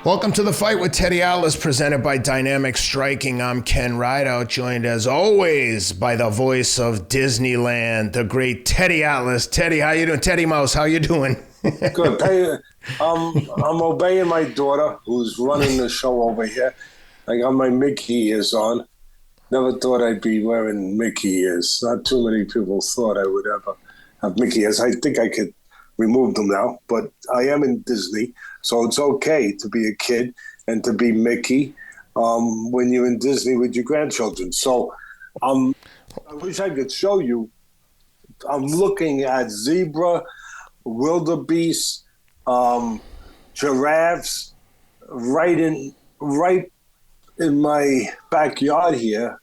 Welcome to The Fight with Teddy Atlas, presented by Dynamic Striking. I'm Ken Rideout, joined as always by the voice of Disneyland, the great Teddy Atlas. Teddy, how you doing? Teddy Mouse, how you doing? Good. Hey, I'm obeying my daughter, who's running the show over here. I got my Mickey ears on. Never thought I'd be wearing Mickey ears. Not too many people thought I would ever have Mickey ears. I think I could remove them now, but I am in Disney, so it's okay to be a kid and to be Mickey when you're in Disney with your grandchildren. So I wish I could show you. I'm looking at zebra, wildebeest, giraffes, right in my backyard here,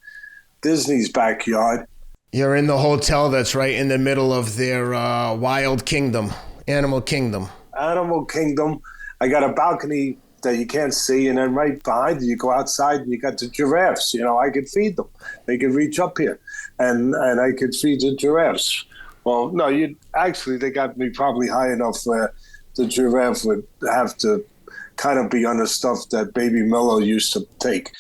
Disney's backyard. You're in the hotel that's right in the middle of their wild kingdom, animal kingdom. Animal kingdom. I got a balcony that you can't see, and then right behind you go outside and you got the giraffes. You know, I could feed them. They could reach up here, and I could feed the giraffes. Well, no, they got me probably high enough where the giraffe would have to kind of be on the stuff that Baby Miller used to take.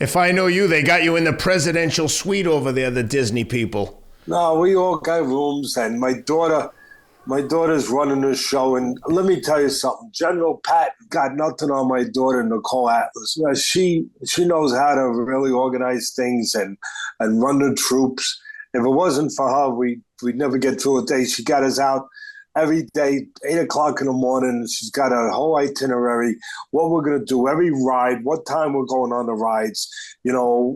If I know you, they got you in the presidential suite over there, the Disney people. No, we all got rooms, and my daughter's running the show, and let me tell you something. General Pat got nothing on my daughter, Nicole Atlas. She knows how to really organize things and run the troops. If it wasn't for her, we'd never get through a day. She got us out every day, 8 o'clock in the morning. She's got a whole itinerary, what we're going to do, every ride, what time we're going on the rides, you know,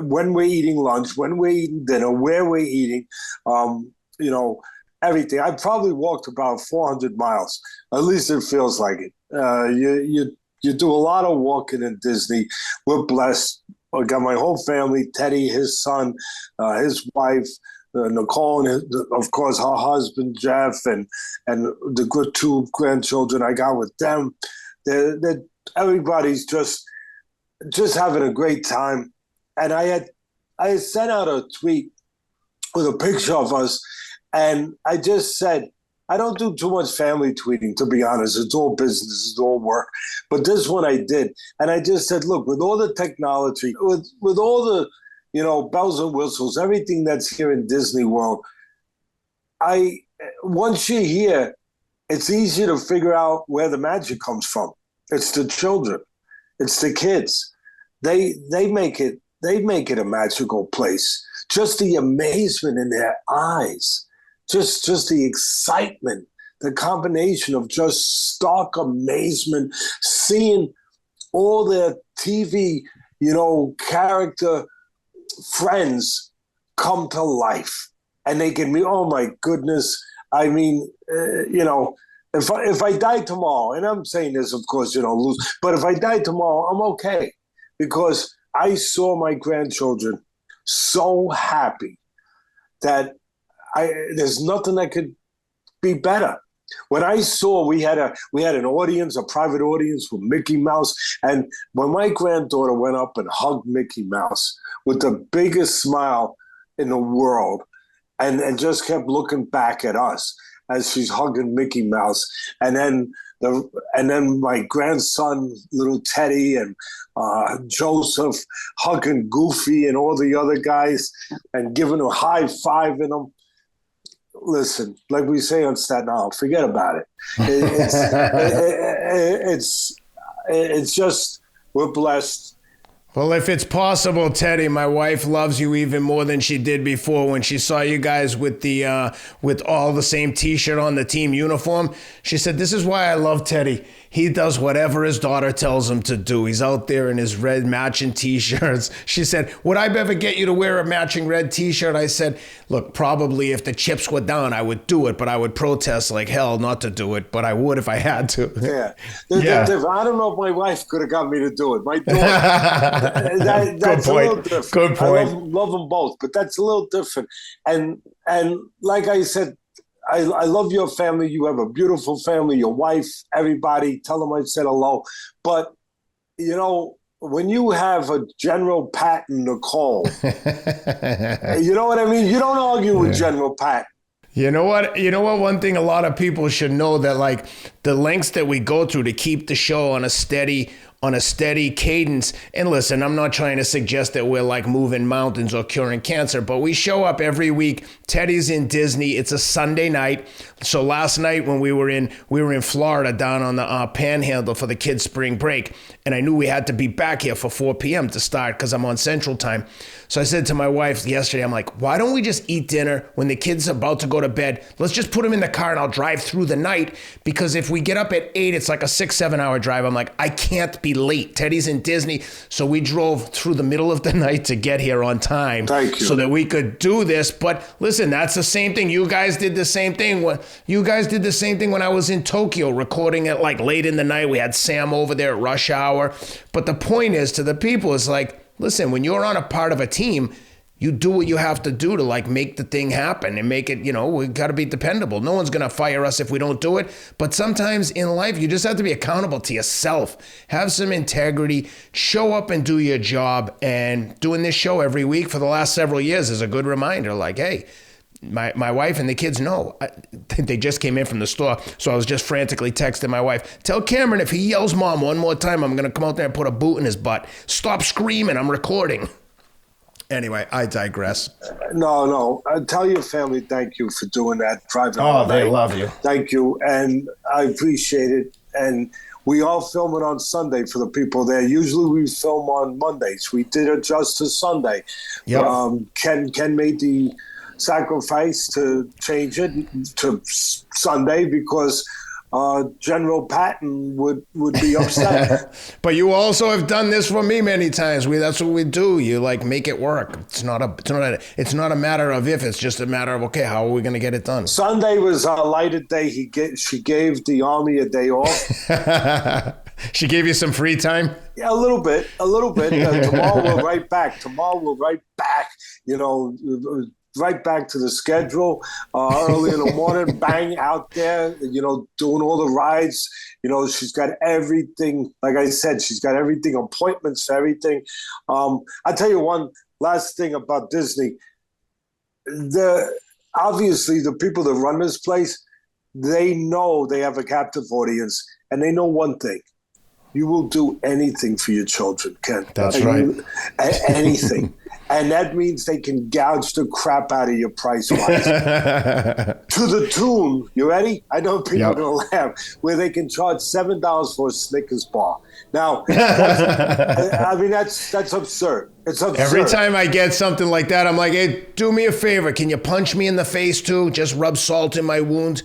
when we're eating lunch, when we're eating dinner, where we're eating, you know, everything. I probably walked about 400 miles. At least it feels like it. You do a lot of walking in Disney. We're blessed. I got my whole family, Teddy, his son, his wife, Nicole, and of course her husband Jeff, and the good 2 grandchildren I got with them. Everybody's just having a great time. And I had sent out a tweet with a picture of us, and I just said, I don't do too much family tweeting, to be honest. It's all business, it's all work. But this one I did. And I just said, look, with all the technology, with all the, you know, bells and whistles, everything that's here in Disney World, once you're here, it's easy to figure out where the magic comes from. It's the children. It's the kids. They make it a magical place. Just the amazement in their eyes. Just the excitement, the combination of just stark amazement, seeing all their TV, you know, character friends come to life. And they can be, oh my goodness. I mean, you know, if I die tomorrow, and I'm saying this, of course, you know, lose, but if I die tomorrow, I'm okay. Because I saw my grandchildren so happy that there's nothing that could be better. When I saw we had an audience, a private audience with Mickey Mouse, and when my granddaughter went up and hugged Mickey Mouse with the biggest smile in the world, and just kept looking back at us as she's hugging Mickey Mouse, and then my grandson, little Teddy, and Joseph hugging Goofy and all the other guys and giving a high five in them. Listen, like we say on Staten Island, forget about it. It's just, we're blessed. Well, if it's possible, Teddy, my wife loves you even more than she did before. When she saw you guys with all the same T-shirt on, the team uniform, she said, "This is why I love Teddy. He does whatever his daughter tells him to do. He's out there in his red matching T-shirts." She said, "Would I ever get you to wear a matching red T-shirt?" I said, "Look, probably if the chips were down, I would do it, but I would protest like hell not to do it. But I would if I had to." Yeah. I don't know if my wife could have got me to do it. My daughter, that's a little different. Good point. I love them both, but that's a little different. And like I said, I love your family. You have a beautiful family, your wife, everybody. Tell them I said hello. But, you know, when you have a General Pat and Nicole, you know what I mean? You don't argue with General Pat. You know what? You know what? One thing a lot of people should know, that like the lengths that we go through to keep the show on a steady cadence. And listen, I'm not trying to suggest that we're like moving mountains or curing cancer, but we show up every week. Teddy's in Disney. It's a Sunday night. So last night when we were in Florida down on the Panhandle for the kids' spring break, and I knew we had to be back here for 4 p.m. to start because I'm on Central Time. So I said to my wife yesterday, I'm like, why don't we just eat dinner when the kids are about to go to bed? Let's just put them in the car and I'll drive through the night, because if we get up at 8, it's like a 6-7 hour drive. I'm like, I can't be late. Teddy's in Disney. So we drove through the middle of the night to get here on time. Thank you. So that we could do this. But listen, that's the same thing. You guys did the same thing. When I was in Tokyo recording it like late in the night. We had Sam over there at rush hour. But the point is, to the people, is like, listen, when you're on a part of a team, you do what you have to do to like make the thing happen and make it, we got to be dependable. No one's going to fire us if we don't do it. But sometimes in life, you just have to be accountable to yourself. Have some integrity, show up and do your job. And doing this show every week for the last several years is a good reminder. Like, hey, my wife and the kids know. They just came in from the store, so I was just frantically texting my wife, tell Cameron if he yells mom one more time, I'm going to come out there and put a boot in his butt. Stop screaming, I'm recording. Anyway, I digress. No. Tell your family thank you for doing that. Driving all they love you. Thank you, and I appreciate it. And we all film it on Sunday for the people there. Usually we film on Mondays. We did adjust to Sunday. Yep. Ken made the sacrifice to change it to Sunday because General Patton would be upset. But you also have done this for me many times. That's what we do. You like make it work. It's not a matter of if. It's just a matter of, okay, how are we going to get it done? Sunday was a lighter day. She gave the Army a day off. She gave you some free time? Yeah, a little bit. Tomorrow we're right back. Right back to the schedule, early in the morning, bang, out there, doing all the rides. She's got everything. Like I said, she's got everything, appointments, everything. I'll tell you one last thing about Disney. Obviously, the people that run this place, they know they have a captive audience, and they know one thing. You will do anything for your children, Ken. That's right. Anything. And that means they can gouge the crap out of your price-wise. To the tune, you ready? I know people are going to laugh, where they can charge $7 for a Snickers bar. Now, that's absurd. It's absurd. Every time I get something like that, I'm like, hey, do me a favor. Can you punch me in the face too? Just rub salt in my wound.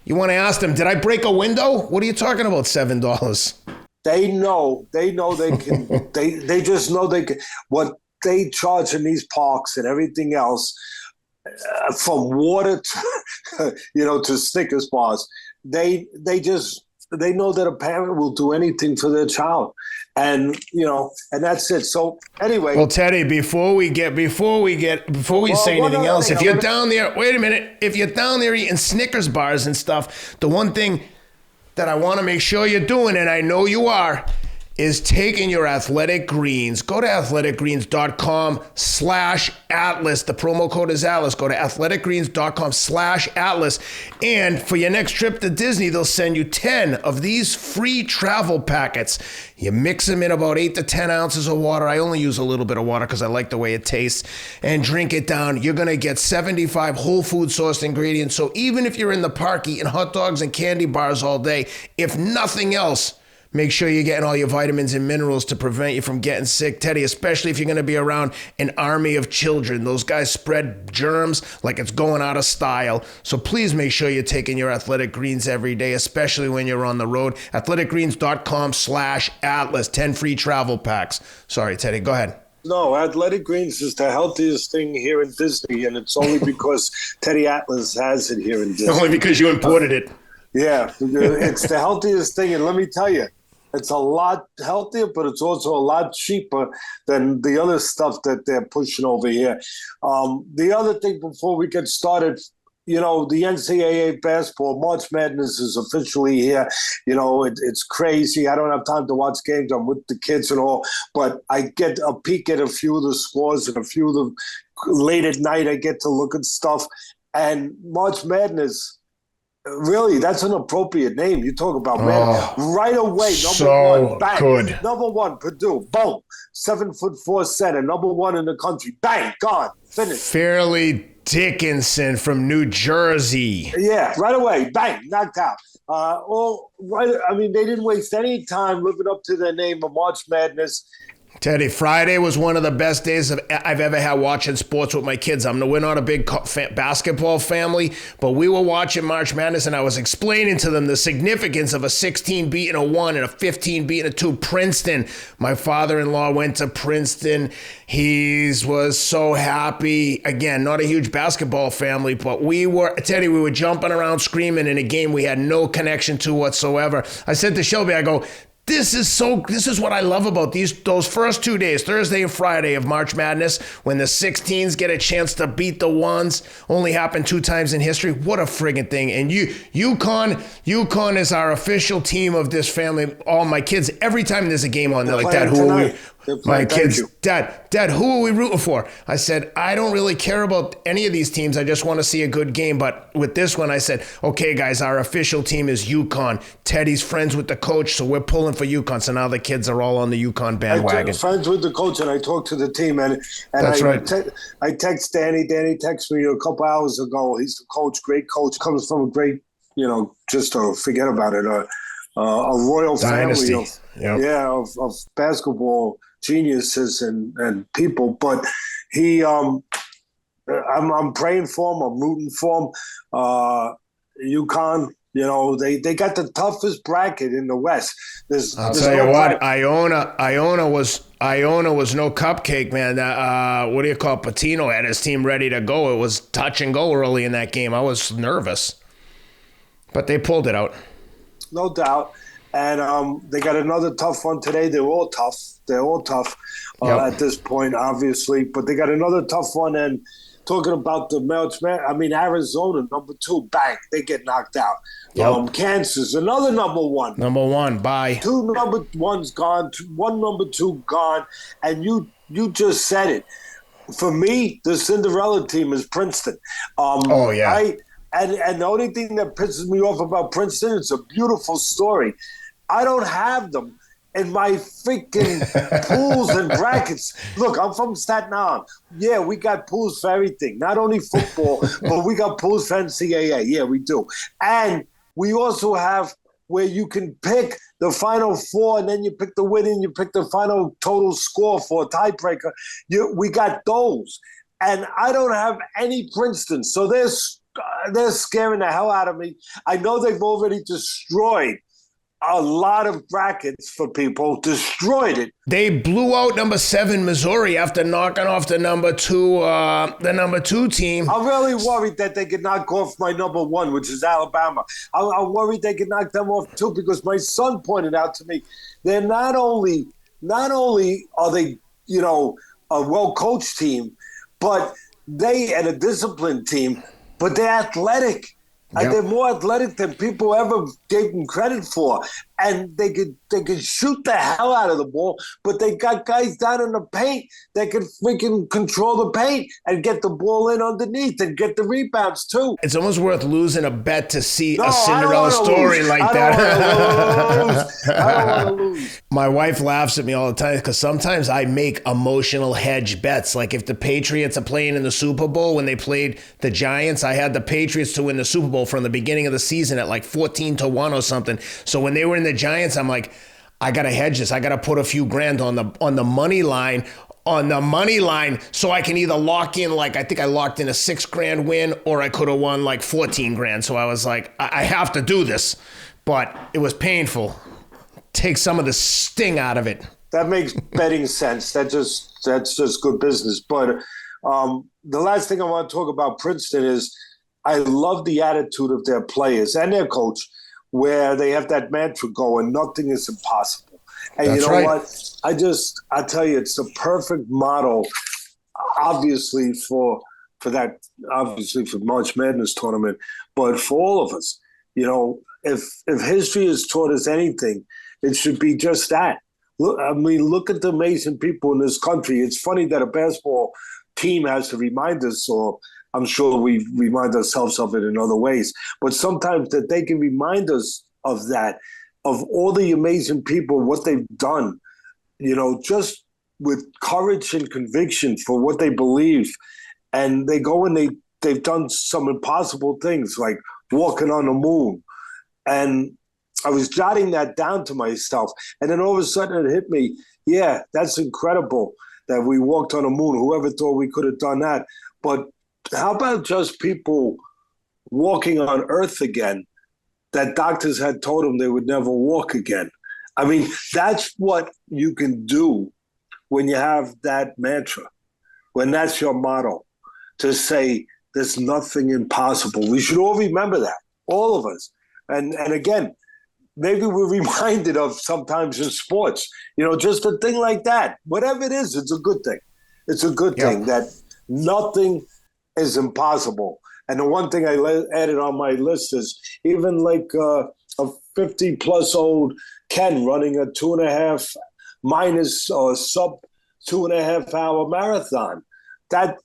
You want to ask them, did I break a window? What are you talking about, $7? They know they can, they just know they can. What they charge in these parks and everything else, from water to, to Snickers bars, they know that a parent will do anything for their child. And, and that's it. So anyway. Well, Teddy, before we say anything else, if you're down there, wait a minute, if you're down there eating Snickers bars and stuff, the one thing that I want to make sure you're doing, and I know you are, is taking your Athletic Greens. Go to athleticgreens.com/Atlas. The promo code is Atlas. Go to athleticgreens.com/Atlas. And for your next trip to Disney, they'll send you 10 of these free travel packets. You mix them in about 8 to 10 ounces of water. I only use a little bit of water because I like the way it tastes. And drink it down. You're going to get 75 whole food sourced ingredients. So even if you're in the park eating hot dogs and candy bars all day, if nothing else, make sure you're getting all your vitamins and minerals to prevent you from getting sick, Teddy, especially if you're going to be around an army of children. Those guys spread germs like it's going out of style. So please make sure you're taking your Athletic Greens every day, especially when you're on the road. athleticgreens.com/Atlas, 10 free travel packs. Sorry, Teddy, go ahead. No, Athletic Greens is the healthiest thing here in Disney, and it's only because Teddy Atlas has it here in Disney. Only because you imported it. Yeah, it's the healthiest thing, and let me tell you, it's a lot healthier, but it's also a lot cheaper than the other stuff that they're pushing over here. The other thing before we get started, the NCAA basketball, March Madness is officially here. It's crazy. I don't have time to watch games. I'm with the kids and all, but I get a peek at a few of the scores and a few of the late at night. I get to look at stuff. And March Madness, really, that's an appropriate name. You talk about Madness. Right away, number one, bang. Good. Number one, Purdue, boom. 7'4" center, number one in the country. Bang, gone, finished. Fairleigh Dickinson from New Jersey. Yeah, right away, bang, knocked out. They didn't waste any time living up to their name of March Madness. Teddy, Friday was one of the best days I've ever had watching sports with my kids. We're not a big basketball family, but we were watching March Madness, and I was explaining to them the significance of a 16 beating a 1 and a 15 beating a 2. Princeton. My father-in-law went to Princeton. He was so happy. Again, not a huge basketball family, but we were jumping around screaming in a game we had no connection to whatsoever. I said to Shelby, I go, This is what I love about those first 2 days, Thursday and Friday of March Madness, when the 16s get a chance to beat the 1s. Only happened 2 times in history. What a friggin' thing. And UConn is our official team of this family. All my kids, every time there's a game on, they're like, Dad, who are we? My kids, Dad, who are we rooting for? I said, I don't really care about any of these teams. I just want to see a good game. But with this one, I said, okay, guys, our official team is UConn. Teddy's friends with the coach, so we're pulling for UConn. So now the kids are all on the UConn bandwagon. Friends with the coach, and I talked to the team, and That's right. I text Danny. Danny texted me a couple hours ago. He's the coach, great coach, comes from a great, just to forget about it, a royal Dynasty. Family of basketball geniuses and people. But he, I'm praying for him. I'm rooting for him. UConn. They got the toughest bracket in the West. I'll tell you what, Iona was no cupcake, man. What do you call it? Patino had his team ready to go. It was touch and go early in that game. I was nervous, but they pulled it out. No doubt. And they got another tough one today. They're all tough at this point, obviously. But they got another tough one. And talking about the Arizona, number 2, bang, they get knocked out. Yep. Kansas, another number 1. Number 1, bye. 2 number 1s gone, 1 number 2 gone. And you just said it. For me, the Cinderella team is Princeton. Oh, yeah. And the only thing that pisses me off about Princeton, it's a beautiful story. I don't have them in my freaking pools and brackets. Look, I'm from Staten Island. Yeah, we got pools for everything. Not only football, but we got pools for NCAA. Yeah, we do. And we also have where you can pick the Final Four, and then you pick the winner, and you pick the final total score for a tiebreaker. We got those. And I don't have any Princeton. So they're scaring the hell out of me. I know they've already destroyed a lot of brackets for people, destroyed it. They blew out number 7 Missouri after knocking off the number 2 team. I'm really worried that they could knock off my number 1, which is Alabama. I'm worried they could knock them off too, because my son pointed out to me they're not only are they a well-coached team, but and a disciplined team, but they're athletic. Yep. And they're more athletic than people ever gave them credit for. And they could shoot the hell out of the ball, but they got guys down in the paint that can freaking control the paint and get the ball in underneath and get the rebounds too. It's almost worth losing a bet to see a Cinderella story like that. I don't want to lose. My wife laughs at me all the time because sometimes I make emotional hedge bets. Like if the Patriots are playing in the Super Bowl, when they played the Giants, I had the Patriots to win the Super Bowl from the beginning of the season at like 14-1 or something. So when they were in the Giants, I'm like, I got to hedge this. I got to put a few grand on the money line. So I can either lock in, like, I think I locked in a $6,000 win, or I could have won like 14 grand. So I was like, I have to do this, but it was painful. Take some of the sting out of it. That makes betting sense. That's just good business. But the last thing I want to talk about Princeton is I love the attitude of their players and their coach, where they have that mantra going, nothing is impossible. And That's you know right. what? I tell you, it's the perfect model, obviously for March Madness tournament, but for all of us. If history has taught us anything, it should be just that. Look at the amazing people in this country. It's funny that a basketball team has to remind us, or I'm sure we remind ourselves of it in other ways. But sometimes that they can remind us of that, of all the amazing people, what they've done, just with courage and conviction for what they believe. And they go and they've done some impossible things like walking on the moon. And I was jotting that down to myself. And then all of a sudden it hit me, yeah, that's incredible that we walked on the moon. Whoever thought we could have done that? But how about just people walking on Earth again that doctors had told them they would never walk again? I mean, that's what you can do when you have that mantra, when that's your motto, to say there's nothing impossible. We should all remember that, all of us. And again, maybe we're reminded of sometimes in sports, just a thing like that. Whatever it is, it's a good thing. It's a good thing that nothing is impossible. And the one thing I added on my list is even like a 50-plus-old Ken running a 2.5 minus or sub 2.5 hour marathon. That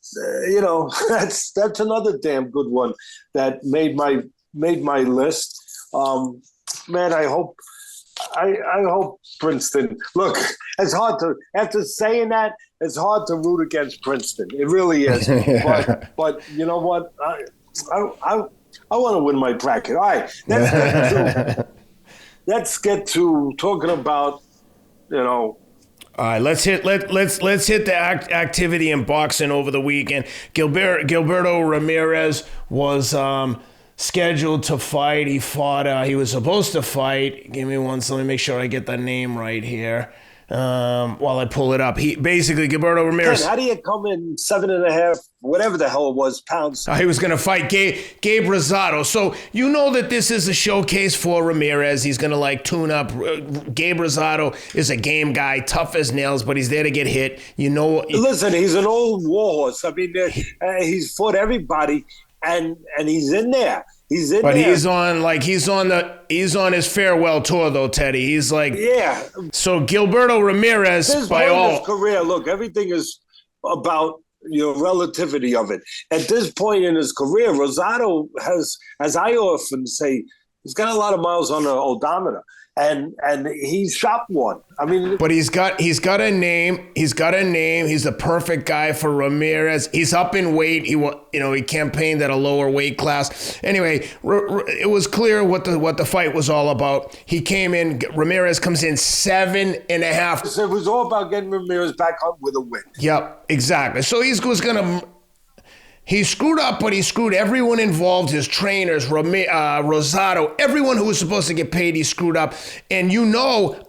that's another damn good one that made my list. Man, I hope Princeton. Look, it's hard to, after saying that, it's hard to root against Princeton. It really is. But you know what? I want to win my bracket. All right, let's get to talking about, All right, let's hit the activity in boxing over the weekend. Gilberto Ramirez was scheduled to fight. He fought. He was supposed to fight. Give me one. So let me make sure I get the name right here. While I pull it up, Gilberto Ramirez. Ken, how do you come in 7.5, whatever the hell it was, pounds? He was going to fight Gabe Rosado. So you know that this is a showcase for Ramirez. He's going to tune up. Gabe Rosado is a game guy, tough as nails, but he's there to get hit. Listen, he's an old warhorse. I mean, he's fought everybody, and he's in there. He's in there. But he's on his farewell tour though, Teddy. He's So Gilberto Ramirez, his career, look, everything is about relativity of it. At this point in his career, Rosado has, as I often say, he's got a lot of miles on the odometer. And he's shot one. I mean, but he's got a name. He's the perfect guy for Ramirez. He's up in weight. He campaigned at a lower weight class. Anyway, it was clear what the fight was all about. He came in. Ramirez comes in 7.5. So it was all about getting Ramirez back up with a win. Yep, exactly. So he screwed up, but he screwed everyone involved, his trainers, Rosado, everyone who was supposed to get paid, he screwed up. And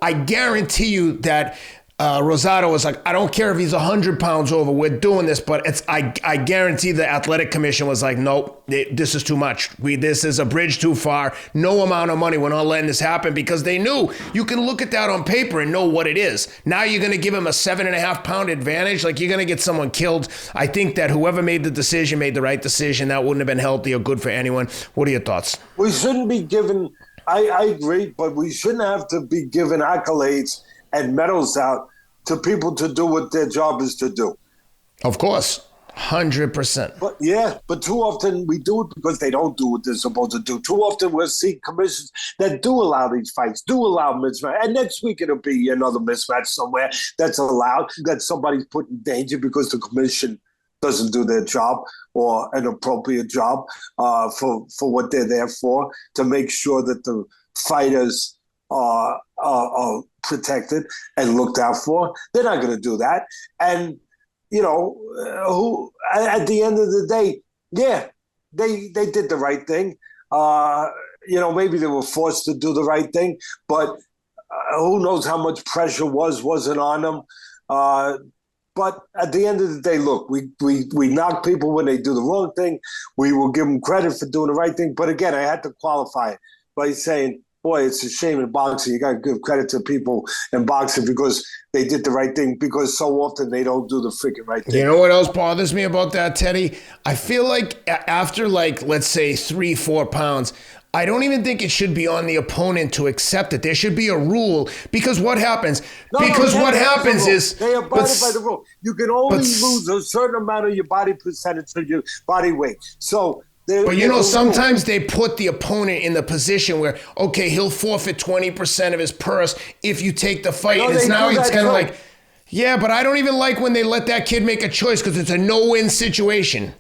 I guarantee you that Rosado was like, I don't care if he's 100 pounds over, we're doing this, but I guarantee the athletic commission was like, nope, this is too much. This is a bridge too far. No amount of money, we're not letting this happen, because they knew you can look at that on paper and know what it is. Now you're going to give him a 7.5 pound advantage, like you're going to get someone killed. I think that whoever made the decision made the right decision. That wouldn't have been healthy or good for anyone. What are your thoughts? We shouldn't be given, I agree, but we shouldn't have to be given accolades and medals out to people to do what their job is to do. Of course, 100%. But too often we do it because they don't do what they're supposed to do. Too often we'll see commissions that do allow these fights, do allow mismatch. And next week it'll be another mismatch somewhere that's allowed, that somebody's put in danger because the commission doesn't do their job or an appropriate job for what they're there for, to make sure that the fighters are protected and looked out for. They're not going to do that. And, who at the end of the day, they did the right thing. Maybe they were forced to do the right thing, but who knows how much pressure wasn't on them. But at the end of the day, look, we knock people when they do the wrong thing. We will give them credit for doing the right thing. But again, I had to qualify it by saying, boy, it's a shame in boxing. You got to give credit to people in boxing because they did the right thing, because so often they don't do the freaking right thing. You know what else bothers me about that, Teddy? I feel like after, let's say 3-4 pounds, I don't even think it should be on the opponent to accept it. There should be a rule, because what happens? What happens is they abided by the rule. You can only lose a certain amount of your body percentage of your body weight. So. But sometimes they put the opponent in the position where, okay, he'll forfeit 20% of his purse if you take the fight. And it's kind of like, yeah, but I don't even like when they let that kid make a choice, because it's a no-win situation.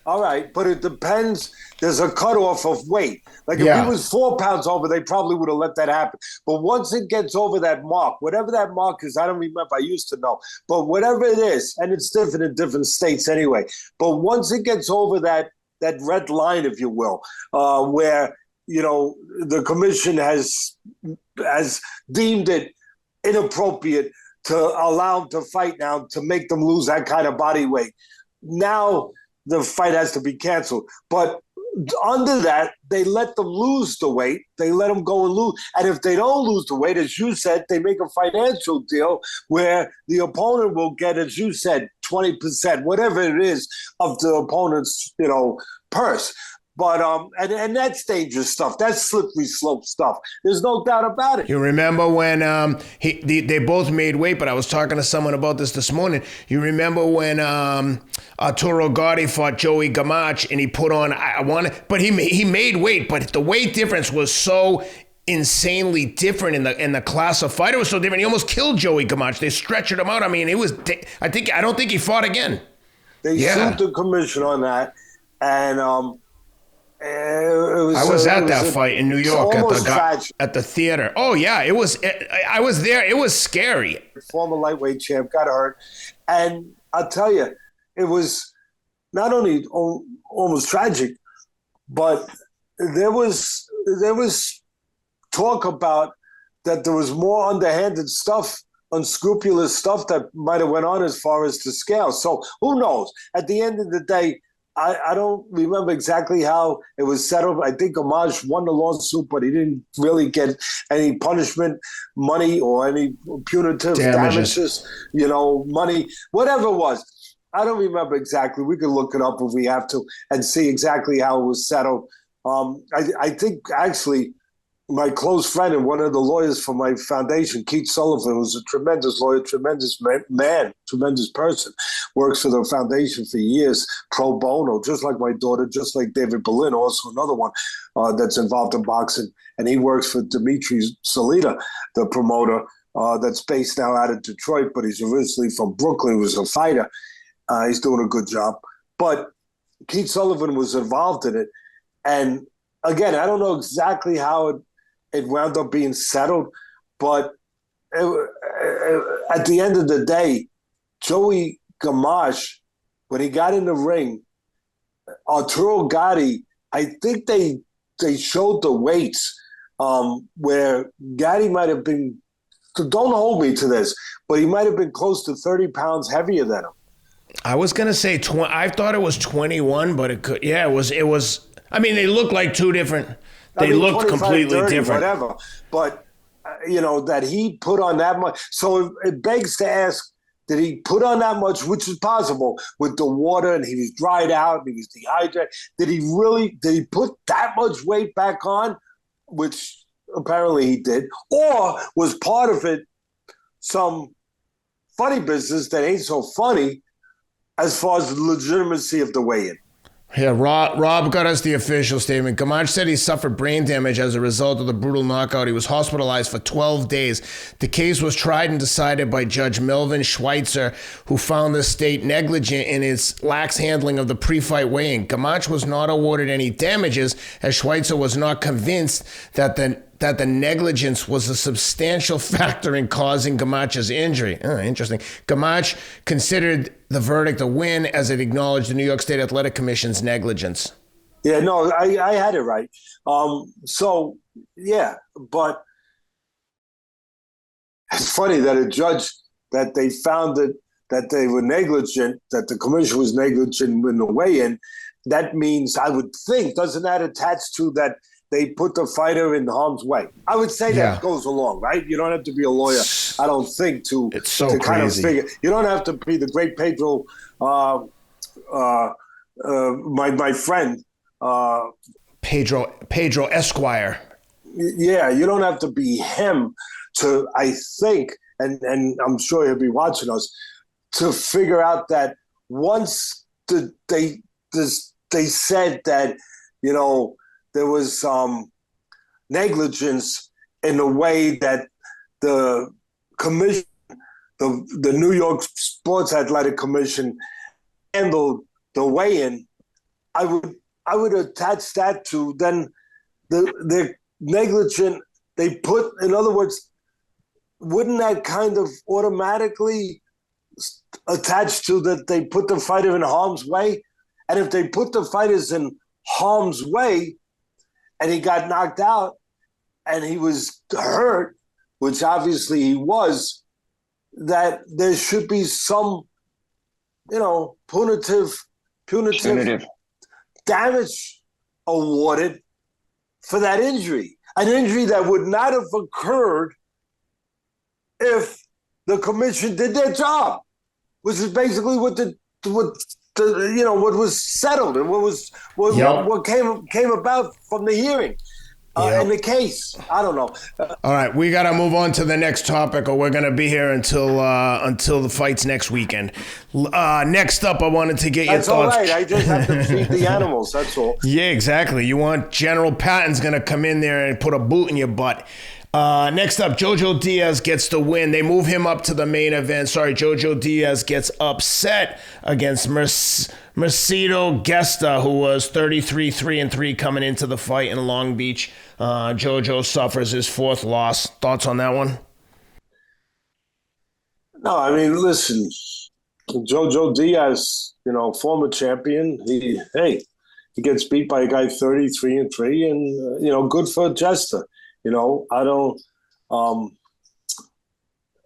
All right, but it depends. There's a cutoff of weight. Like if he was 4 pounds over, they probably would have let that happen. But once it gets over that mark, whatever that mark is, I don't remember. I used to know. But whatever it is, and it's different in different states anyway. But once it gets over that red line, if you will, where, the commission has deemed it inappropriate to allow them to fight now, to make them lose that kind of body weight. Now the fight has to be canceled. But under that, they let them lose the weight. They let them go and lose. And if they don't lose the weight, as you said, they make a financial deal where the opponent will get, as you said, 20%, whatever it is, of the opponent's, purse. But and that's dangerous stuff. That's slippery slope stuff. There's no doubt about it. You remember when they both made weight, but I was talking to someone about this morning. You remember when Arturo Gotti fought Joey Gamache, and he put on but he made weight, but the weight difference was so insanely different in the class of fighter. It was so different. He almost killed Joey Gamache. They stretched him out. I mean, it was. I don't think he fought again. They sued the commission on that, and I was at that fight in New York at the theater. Oh yeah, it was. I was there. It was scary. Former lightweight champ got hurt, and I'll tell you, it was not only almost tragic, but there was talk about that there was more underhanded stuff, unscrupulous stuff that might have went on as far as the scale. So who knows? At the end of the day, I don't remember exactly how it was settled. I think Gamache won the lawsuit, but he didn't really get any punishment money or any punitive damages, money, whatever it was. I don't remember exactly. We could look it up if we have to and see exactly how it was settled. I think actually my close friend and one of the lawyers for my foundation, Keith Sullivan, was a tremendous lawyer, tremendous man, tremendous person, works for the foundation for years, pro bono, just like my daughter, just like David Berlin, also another one that's involved in boxing. And he works for Dimitri Salita, the promoter that's based now out of Detroit, but he's originally from Brooklyn. He was a fighter. He's doing a good job. But Keith Sullivan was involved in it. And again, I don't know exactly how it wound up being settled, but at the end of the day, Joey Gamache, when he got in the ring, Arturo Gotti, I think they showed the weights where Gotti might have been, don't hold me to this, but he might have been close to 30 pounds heavier than him. I was going to say, I thought it was 21, but it could, it was, I mean, they look like two different. They looked completely 30, different. Whatever. But, that he put on that much. So it begs to ask, did he put on that much, which is possible, with the water, and he was dried out, and he was dehydrated. Did he put that much weight back on, which apparently he did? Or was part of it some funny business that ain't so funny as far as the legitimacy of the weigh-in? Yeah, Rob got us the official statement. Gamache said he suffered brain damage as a result of the brutal knockout. He was hospitalized for 12 days. The case was tried and decided by Judge Melvin Schweitzer, who found the state negligent in its lax handling of the pre-fight weigh-in. Gamache was not awarded any damages, as Schweitzer was not convinced that the negligence was a substantial factor in causing Gamache's injury. Interesting. Gamache considered the verdict a win, as it acknowledged the New York State Athletic Commission's negligence. Yeah, no, I had it right. So, yeah, but it's funny that a judge, that they found that they were negligent, that the commission was negligent in the weigh-in, that means, I would think, doesn't that attach to that they put the fighter in harm's way? I would say that goes along, right? You don't have to be a lawyer, I don't think, to kind of figure. You don't have to be the great Pedro, my friend. Pedro Esquire. Yeah, you don't have to be him to, I think, and I'm sure he'll be watching us, to figure out that once they said that, there was negligence in the way that the commission, the New York Sports Athletic Commission handled the weigh-in, I would attach that to then the negligent they put. In other words, wouldn't that kind of automatically attach to that they put the fighter in harm's way? And if they put the fighters in harm's way and he got knocked out and he was hurt, which obviously he was, that there should be some, punitive damage awarded for that injury. An injury that would not have occurred if the commission did their job, which is basically what was settled and what came about from the hearing. In the case, I don't know. All right, we got to move on to the next topic, or we're going to be here until the fights next weekend. Next up, I wanted to get your thoughts. That's all right. I just have to feed the animals. That's all. Yeah, exactly. You want General Patton's going to come in there and put a boot in your butt. Next up, Jojo Diaz gets the win. They move him up to the main event. Jojo Diaz gets upset against Mercito Gesta, who was 33-3-3 coming into the fight in Long Beach. Jojo suffers his fourth loss. Thoughts on that one? No, I mean, listen, Jojo Diaz, former champion. He gets beat by a guy 33-3, and good for Gesta. I don't.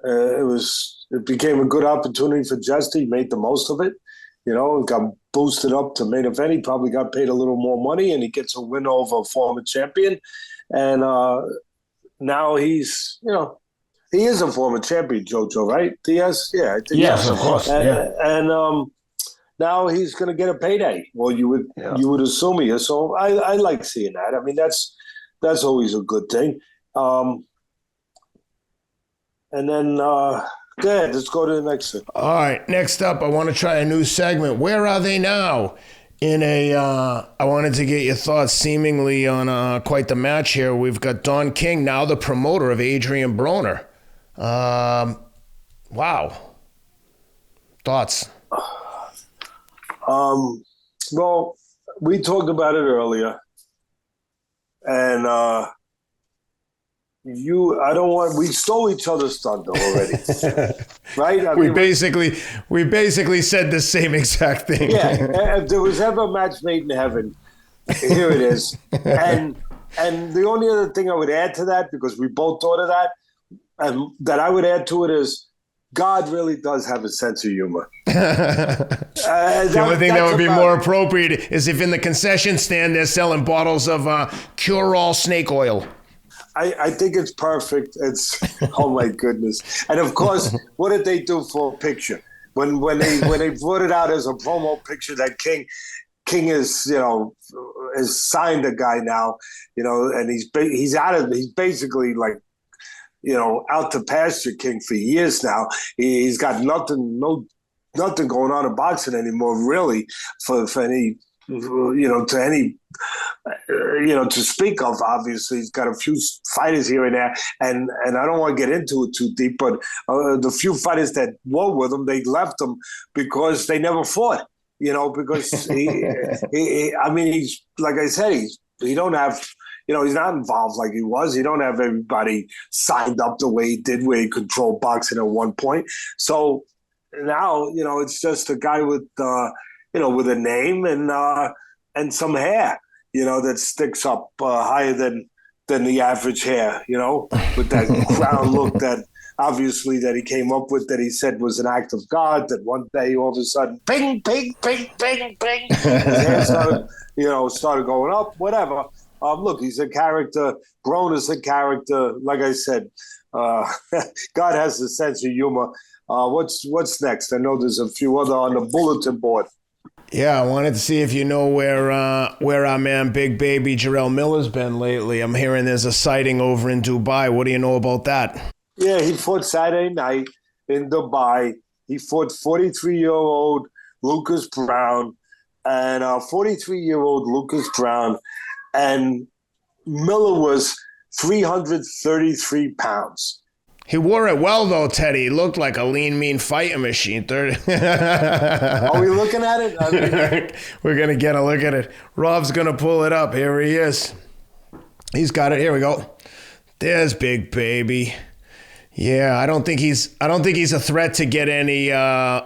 It became a good opportunity for Gesta. He made the most of it. Got boosted up to main event. He probably got paid a little more money, and he gets a win over a former champion. And now he's, he is a former champion, Jojo, right? Diaz, yeah, I think. Yes, of course. And now he's going to get a payday. Well, you would assume he is. So I like seeing that. I mean, that's always a good thing. And then, let's go to the next thing. All right, next up, I want to try a new segment. Where are they now? I wanted to get your thoughts seemingly on quite the match here. We've got Don King, now the promoter of Adrien Broner. Wow. Thoughts? Well, we talked about it earlier. And we stole each other's thunder already, right? We basically said the same exact thing. Yeah, if there was ever a match made in heaven, here it is. And the only other thing I would add to that, because we both thought of that, and that I would add to it is, God really does have a sense of humor. The only thing that would be more appropriate is if in the concession stand they're selling bottles of cure-all snake oil. I think it's perfect. It's oh my goodness! And of course, what did they do for a picture when they brought it out as a promo picture that King is has signed a guy now, and he's basically like. Out to pasture King for years now. He's got nothing going on in boxing anymore, really, for any, to speak of. Obviously, he's got a few fighters here and there, and I don't want to get into it too deep, but the few fighters that were with him, they left him because they never fought. Because he's like I said, he don't have. He's not involved like he was. He don't have everybody signed up the way he did, where he controlled boxing at one point. So now, it's just a guy with, with a name and some hair, that sticks up higher than the average hair, with that crown look that obviously that he came up with, that he said was an act of God, that one day all of a sudden, ping, ping, ping, ping, ping, his hair started going up, whatever. Look, he's a character. Broner's a character. Like I said, God has a sense of humor. What's next? I know there's a few other on the bulletin board. Yeah, I wanted to see if you know where our man Big Baby Jarrell Miller's been lately. I'm hearing there's a sighting over in Dubai. What do you know about that? Yeah, he fought Saturday night in Dubai. He fought 43-year-old Lucas Brown and 43-year-old Lucas Brown, and Miller was 333 pounds. He wore it well, though, Teddy. He looked like a lean, mean fighting machine. Are we looking at it? We're going to get a look at it. Rob's going to pull it up. Here he is. He's got it. Here we go. There's Big Baby. Yeah, I don't think he's a threat to get any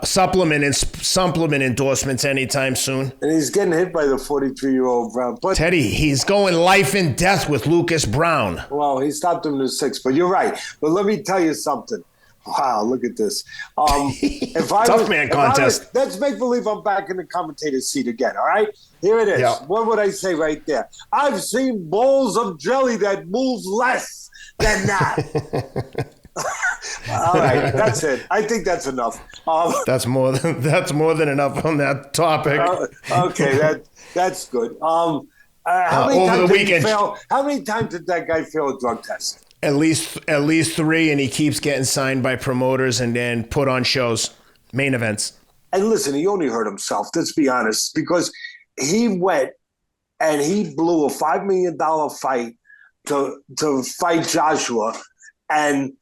supplement endorsements anytime soon. And he's getting hit by the 43-year-old Brown. But Teddy, he's going life and death with Lucas Brown. Well, he stopped him to 6, but you're right. But let me tell you something. Wow, look at this. Tough man contest. Let's make believe I'm back in the commentator's seat again, all right? Here it is. Yeah. What would I say right there? I've seen bowls of jelly that move less than that. All right, that's it. I think that's enough. That's more than enough on that topic. Okay, that's good. How many times did that guy fail a drug test? At least 3, and he keeps getting signed by promoters and then put on shows, main events. And listen, he only hurt himself. Let's be honest, because he went and he blew a $5 million fight to fight Joshua, and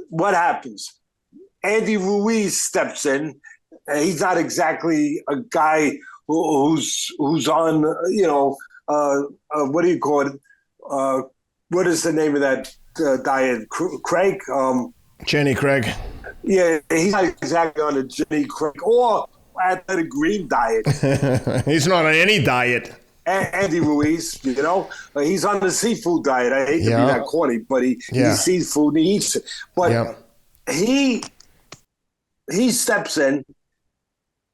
what happens? Andy Ruiz steps in. He's not exactly a guy who's on, what do you call it? What is the name of that diet? Craig? Jenny Craig. Yeah, he's not exactly on a Jenny Craig or athletic green diet. He's not on any diet. Andy Ruiz, he's on the seafood diet. I hate to be that corny, but he sees food and he eats it. But he steps in,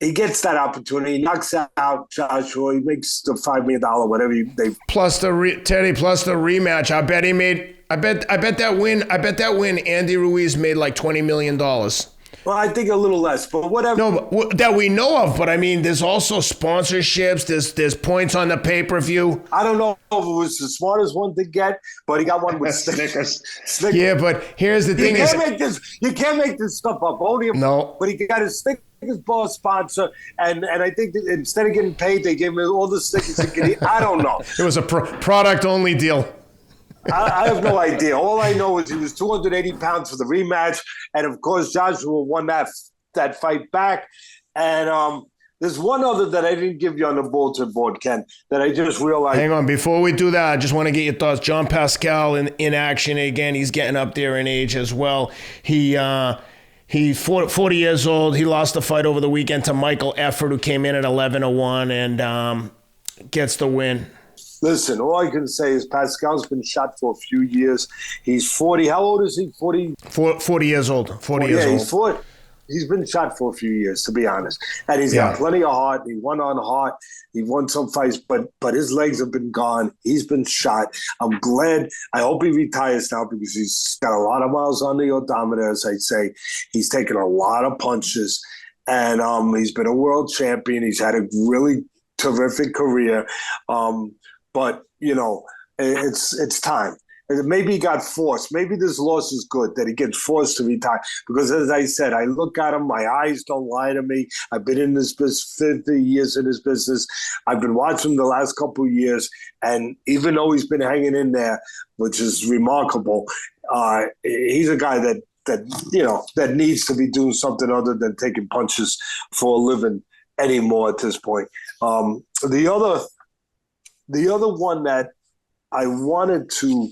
he gets that opportunity, he knocks out Joshua, he makes the $5 million, whatever they. Plus the rematch. I bet that win. Andy Ruiz made like $20 million. Well, I think a little less, but whatever. No, but that we know of. But I mean, there's also sponsorships. There's points on the pay-per-view. I don't know if it was the smartest one to get, but he got one with Snickers. Yeah, but here's the thing: you can't make this stuff up. No. But he got his Snickers bar sponsor, and I think that instead of getting paid, they gave him all the Snickers he could eat. I don't know. It was a product-only deal. I have no idea. All I know is he was 280 pounds for the rematch, and of course Joshua won that fight back. And there's one other that I didn't give you on the bulletin board, Ken, that I just realized. Hang on, before we do that, I just want to get your thoughts. John Pascal in action again. He's getting up there in age as well. He's 40 years old. He lost the fight over the weekend to Michael Efford, who came in at 11-1 and gets the win. Listen, all I can say is Pascal's been shot for a few years. He's 40. How old is he? 40? 40 years old. 40 years old. He's been shot for a few years, to be honest. And he's got plenty of heart. He won on heart. He won some fights, but his legs have been gone. He's been shot. I'm glad. I hope he retires now because he's got a lot of miles on the odometer, as I say. He's taken a lot of punches. And he's been a world champion. He's had a really terrific career. But, it's time. Maybe he got forced. Maybe this loss is good, that he gets forced to retire. Because as I said, I look at him, my eyes don't lie to me. I've been in this business, 50 years in this business. I've been watching him the last couple of years. And even though he's been hanging in there, which is remarkable, he's a guy that needs to be doing something other than taking punches for a living anymore at this point. The other one that I wanted to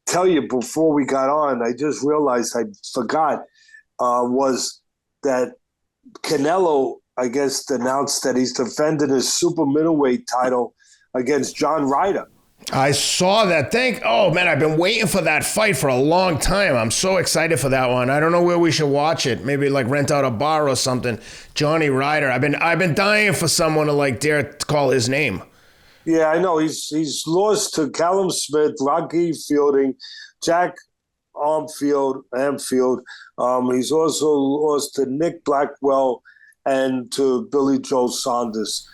tell you before we got on, I just realized I forgot, was that Canelo, I guess, announced that he's defending his super middleweight title against John Ryder. I saw that. Oh, man, I've been waiting for that fight for a long time. I'm so excited for that one. I don't know where we should watch it. Maybe like rent out a bar or something. Johnny Ryder. I've been dying for someone to dare to call his name. Yeah, I know. He's lost to Callum Smith, Rocky Fielding, Jack Armfield. He's also lost to Nick Blackwell and to Billy Joe Saunders.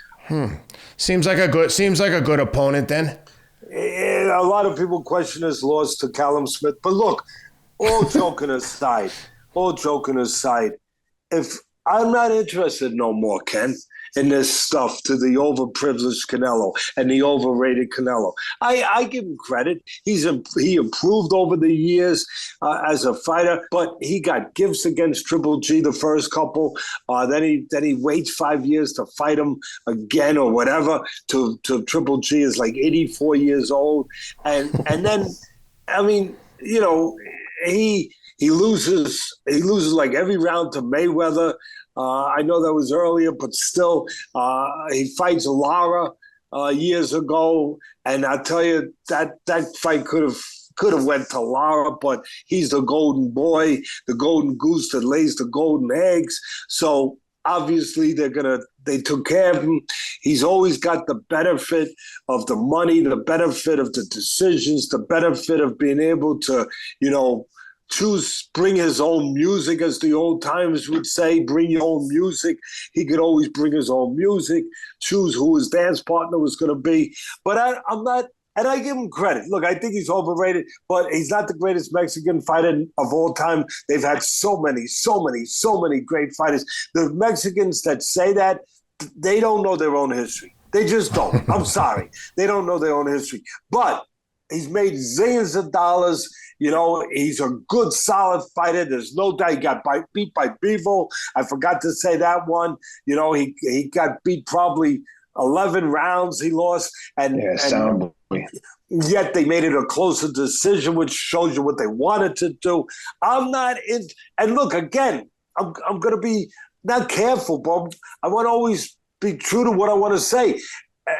Seems like a good opponent then. A lot of people question his loss to Callum Smith, but look, all joking aside, if I'm not interested no more, Ken, in this stuff to the overprivileged Canelo and the overrated Canelo. I give him credit. He improved over the years as a fighter, but he got gifts against Triple G the first couple. Then he waits 5 years to fight him again or whatever. To Triple G is like 84 years old, and then I mean, you know, he loses like every round to Mayweather. I know that was earlier, but still, he fights Lara years ago, and I tell you that fight could have went to Lara, but he's the golden boy, the golden goose that lays the golden eggs. So obviously they took care of him. He's always got the benefit of the money, the benefit of the decisions, the benefit of being able to, you know, bring his own music, as the old timers would say. Bring your own music. He could always bring his own music. Choose who his dance partner was going to be. But I'm not, and I give him credit. Look, I think he's overrated, but he's not the greatest Mexican fighter of all time. They've had so many great fighters. The Mexicans that say that, they don't know their own history. They just don't. I'm sorry. They don't know their own history. But he's made zillions of dollars. You know, he's a good, solid fighter. There's no doubt he got beat by Bivol. I forgot to say that one. You know, he got beat probably 11 rounds he lost. And yet they made it a closer decision, which shows you what they wanted to do. I'm not in. And look, again, I'm going to be not careful, but I want to always be true to what I want to say.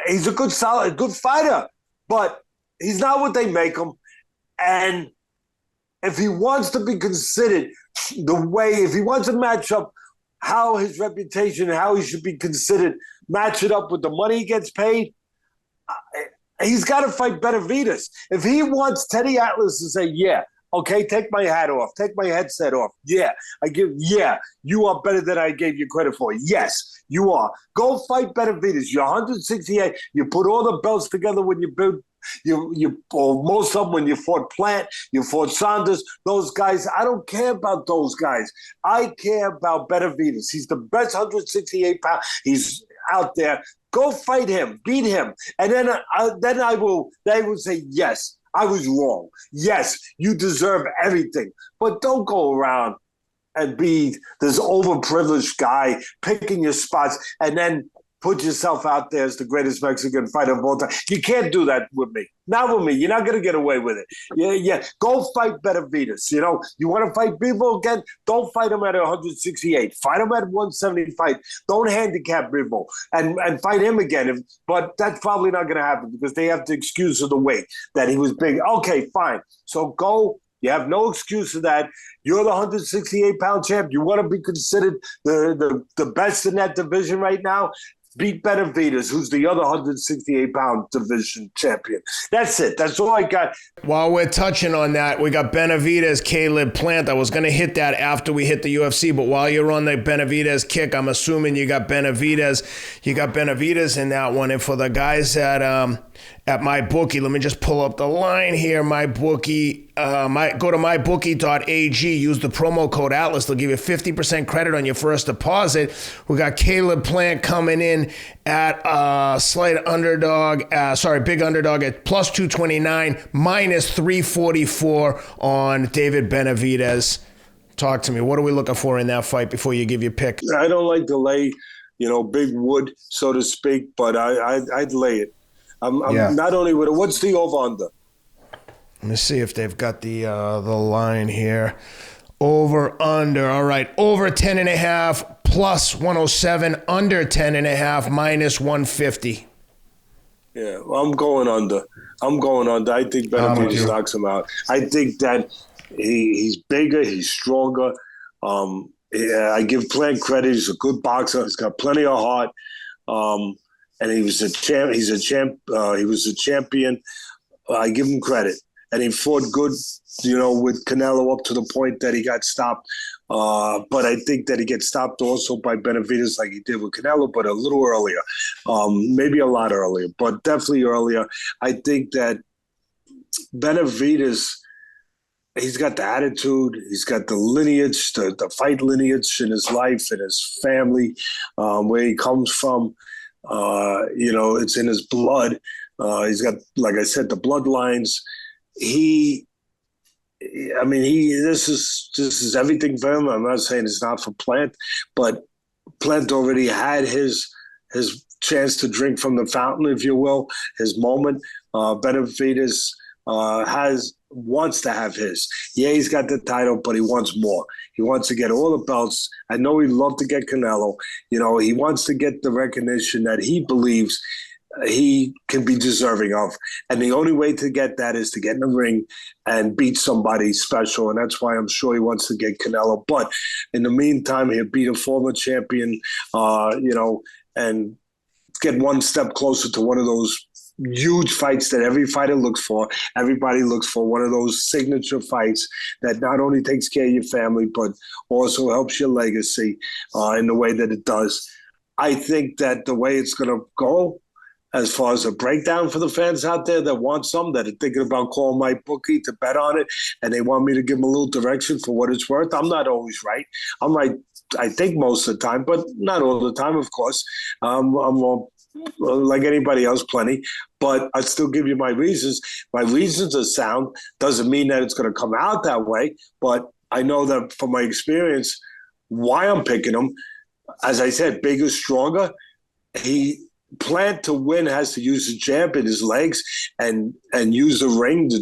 He's a good, solid, good fighter, but he's not what they make him. And if he wants to be considered if he wants to match up how his reputation, how he should be considered, match it up with the money he gets paid, he's got to fight Benavidez. If he wants Teddy Atlas to say, yeah, okay, take my hat off, take my headset off. Yeah, you are better than I gave you credit for. Yes, you are. Go fight Benavidez. You're 168. You put all the belts together when you build. Or most of them when you fought Plant, you fought Saunders, those guys. I don't care about those guys. I care about Benavidez. He's the best 168 pound. He's out there. Go fight him, beat him, and then they will say, yes, I was wrong. Yes, you deserve everything, but don't go around and be this overprivileged guy picking your spots and then put yourself out there as the greatest Mexican fighter of all time. You can't do that with me. Not with me. You're not going to get away with it. Yeah. Go fight Benavidez. You know, you want to fight Bivol again? Don't fight him at 168. Fight him at 175. Don't handicap Bivol and fight him again. But that's probably not going to happen because they have the excuse of the weight that he was big. Okay, fine. So go. You have no excuse for that. You're the 168-pound champ. You want to be considered the best in that division right now? Beat Benavidez, who's the other 168-pound division champion. That's it. That's all I got. While we're touching on that, we got Benavidez, Caleb Plant. I was going to hit that after we hit the UFC, but while you're on the Benavidez kick, I'm assuming you got Benavidez. You got Benavidez in that one. And for the guys at my bookie, let me just pull up the line here. My bookie. Go to mybookie.ag, use the promo code Atlas. They'll give you 50% credit on your first deposit. We got Caleb Plant coming in at big underdog at plus 229, minus 344 on David Benavidez. Talk to me. What are we looking for in that fight before you give your pick? I don't like to lay, big wood, so to speak, but I'd lay it. I'm not only with it. What's the over-under? Let me see if they've got the line here. Over, under. All right. Over 10.5, plus 107. Under 10.5, minus 150. Yeah, well, I'm going under. I think Benavidez knocks him out. I think that he's bigger. He's stronger. I give Plant credit. He's a good boxer. He's got plenty of heart. And he was a champ. He was a champion. I give him credit. And he fought good, with Canelo up to the point that he got stopped. But I think that he gets stopped also by Benavidez like he did with Canelo, but a little earlier, maybe a lot earlier, but definitely earlier. I think that Benavidez, he's got the attitude, he's got the lineage, the fight lineage in his life and his family, where he comes from. It's in his blood. He's got, like I said, the bloodlines. This is everything for him. I'm not saying it's not for Plant, but Plant already had his chance to drink from the fountain, if you will, his moment. Benavidez wants to have his. Yeah, he's got the title, but he wants more. He wants to get all the belts. I know he'd love to get Canelo. He wants to get the recognition that he believes he can be deserving of. And the only way to get that is to get in the ring and beat somebody special. And that's why I'm sure he wants to get Canelo. But in the meantime, he'll beat a former champion, and get one step closer to one of those huge fights that every fighter looks for. Everybody looks for one of those signature fights that not only takes care of your family, but also helps your legacy in the way that it does. I think that the way it's going to go, as far as a breakdown for the fans out there that want some, that are thinking about calling my bookie to bet on it, and they want me to give them a little direction for what it's worth. I'm not always right. I'm right, I think, most of the time, but not all the time, of course. I'm like anybody else, plenty. But I still give you my reasons. My reasons are sound. Doesn't mean that it's going to come out that way, but I know that from my experience, why I'm picking him. As I said, bigger, stronger. Plant to win has to use his jab in his legs and use the ring to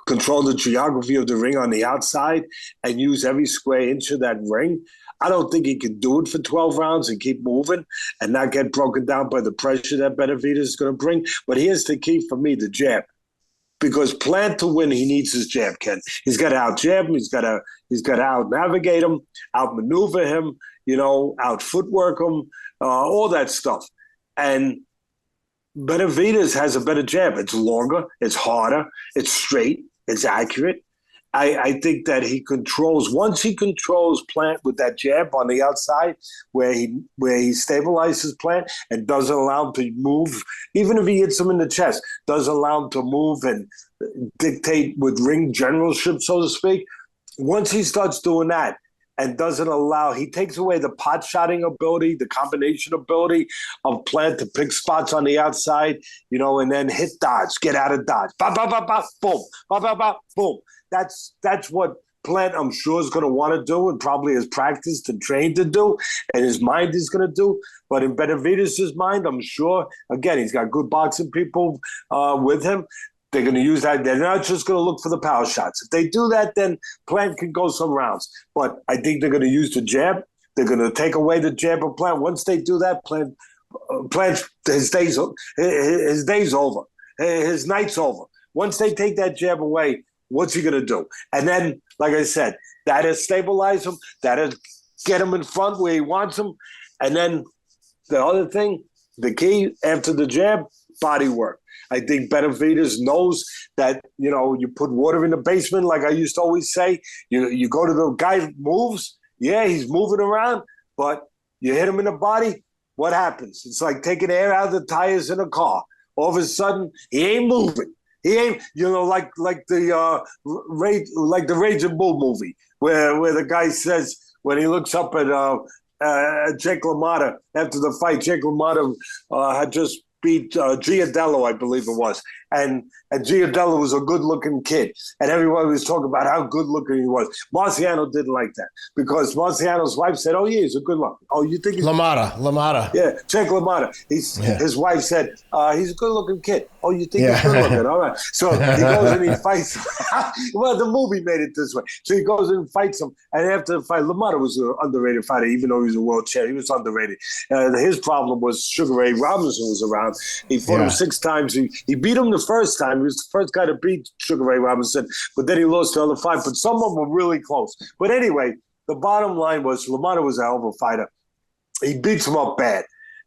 control the geography of the ring on the outside and use every square inch of that ring. I don't think he can do it for 12 rounds and keep moving and not get broken down by the pressure that Benavidez is going to bring. But here's the key for me, the jab. Because Plant to win, he needs his jab, Ken. He's got to out-jab him. He's got to out-navigate him, out-maneuver him, out-footwork him, all that stuff. And Benavidez has a better jab. It's longer, it's harder, it's straight, it's accurate. I think that once he controls Plant with that jab on the outside, where he stabilizes Plant and doesn't allow him to move, even if he hits him in the chest, doesn't allow him to move and dictate with ring generalship, so to speak. Once he starts doing that, and he takes away the pot-shotting ability, the combination ability of Plant to pick spots on the outside, and then hit dodge, get out of dodge. Bop, bop, bop, bop, boom. Bop, bop, bop, boom. That's what Plant, I'm sure, is going to want to do and probably has practiced and trained to do, and his mind is going to do. But in Benavidez' mind, I'm sure, again, he's got good boxing people with him. They're going to use that. They're not just going to look for the power shots. If they do that, then Plant can go some rounds. But I think they're going to use the jab. They're going to take away the jab of Plant. Once they do that, Plant his day's over. His night's over. Once they take that jab away, what's he going to do? And then, like I said, that'll stabilize him. That'll get him in front where he wants him. And then the other thing, the key after the jab, body work. I think Benavidez knows that, you put water in the basement, like I used to always say. You go to the guy moves. Yeah, he's moving around, but you hit him in the body, what happens? It's like taking air out of the tires in a car. All of a sudden, he ain't moving. He ain't, like the Raging Bull movie, where the guy says, when he looks up at Jake LaMotta after the fight, Jake LaMotta had just beat Gilberto, I believe it was. And Gilberto was a good-looking kid. And everyone was talking about how good-looking he was. Marciano didn't like that because Marciano's wife said, oh, yeah, he's a good-looking. Oh, you think he's... LaMotta. Yeah, Jake LaMotta. His wife said, he's a good-looking kid. Oh, you think he's good-looking? All right. So he goes and he fights. Well, the movie made it this way. So he goes and fights him. And after the fight, LaMotta was an underrated fighter, even though he was a world champion. He was underrated. His problem was Sugar Ray Robinson was around. He fought him 6 times. He beat him the first time. He was the first guy to beat Sugar Ray Robinson, but then he lost the other 5. But some of them were really close. But anyway, the bottom line was LaMotta was a hell of a fighter. He beats him up bad.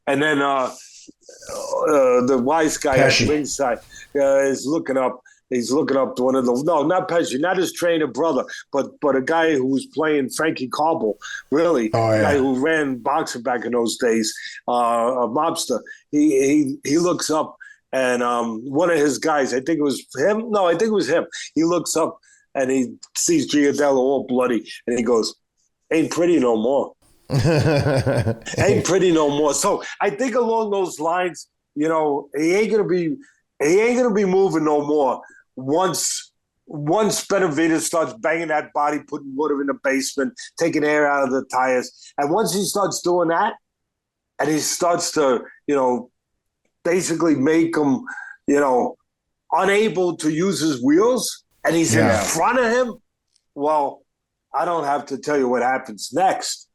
And then the wise guy at ringside is looking up. He's looking up to one of the not Pesci, not his trainer brother, but a guy who was playing Frankie Cobble, really, Oh, yeah. guy who ran boxing back in those days, a mobster. He looks up, and one of his guys, I think it was him. No, I think it was him. He looks up and he sees Giardello all bloody, and he goes, "Ain't pretty no more." Ain't pretty no more. So I think along those lines, he ain't gonna be moving no more once Benavidez starts banging that body, putting water in the basement, taking air out of the tires, and once he starts doing that, and he starts to basically make him unable to use his wheels, and he's in front of him. Well, I don't have to tell you what happens next.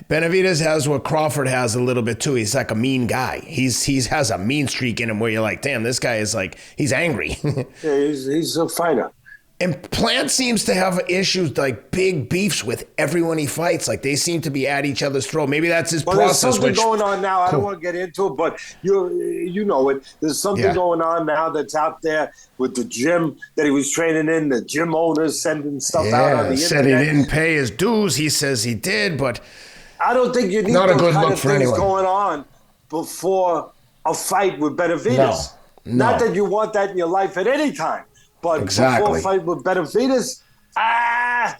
Benavidez has what Crawford has a little bit too. He's like a mean guy. He has a mean streak in him where you're like, damn, this guy is like, he's angry. Yeah, he's a fighter. And Plant seems to have issues, like big beefs with everyone he fights. Like they seem to be at each other's throat. Maybe that's his process. There's something going on now. I don't want to get into it, but you know it. There's something going on now that's out there with the gym that he was training in. The gym owners sending stuff out on the internet. Said he didn't pay his dues. He says he did, but I don't think you need not those a good kind look of for things anyone going on before a fight with Benavidez. No. Not that you want that in your life at any time. But before a fight with Benavidez, I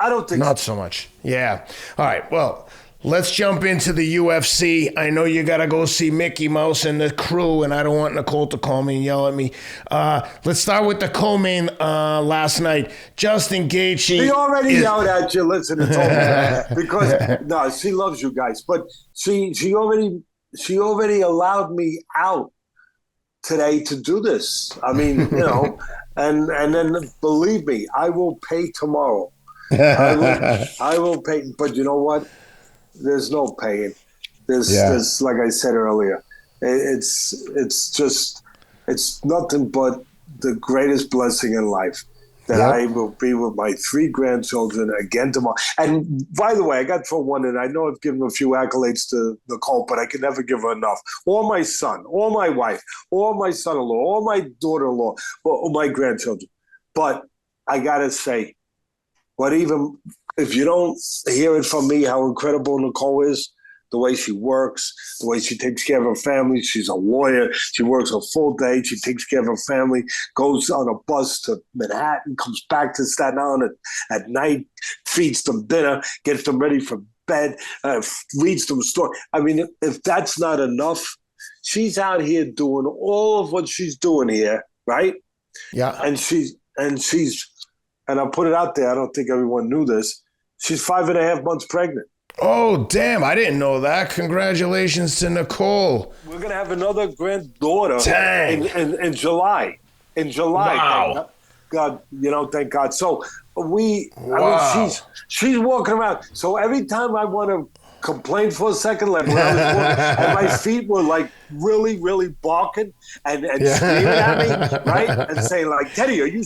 don't think not so much. Yeah. All right. Well, let's jump into the UFC. I know you got to go see Mickey Mouse and the crew, and I don't want Nicole to call me and yell at me. Let's start with the co-main last night. Justin Gaethje. He already yelled at you. Listen, it's over. Because she loves you guys, but she already allowed me out today to do this. I mean, and then believe me, I will pay tomorrow. I will pay, but you know what? There's no paying. There's like I said earlier, it's nothing but the greatest blessing in life that I will be with my 3 grandchildren again tomorrow. And by the way, I got to throw one in. I know I've given a few accolades to Nicole, but I can never give her enough. Or my son, or my wife, or my son-in-law, or my daughter-in-law, or my grandchildren. But I got to say, but even if you don't hear it from me, how incredible Nicole is, the way she works, the way she takes care of her family. She's a lawyer. She works a full day. She takes care of her family, goes on a bus to Manhattan, comes back to Staten Island at night, feeds them dinner, gets them ready for bed, reads them a story. I mean, if that's not enough, she's out here doing all of what she's doing here, right? Yeah. And I'll put it out there, I don't think everyone knew this, she's 5.5 months pregnant. Oh, damn. I didn't know that. Congratulations to Nicole. We're going to have another granddaughter in July. In July. Wow. God, thank God. So I mean, she's walking around. So every time I want to complain for a second, like when I was walking, and my feet were like really, really barking and screaming at me, right? And saying like, Teddy, are you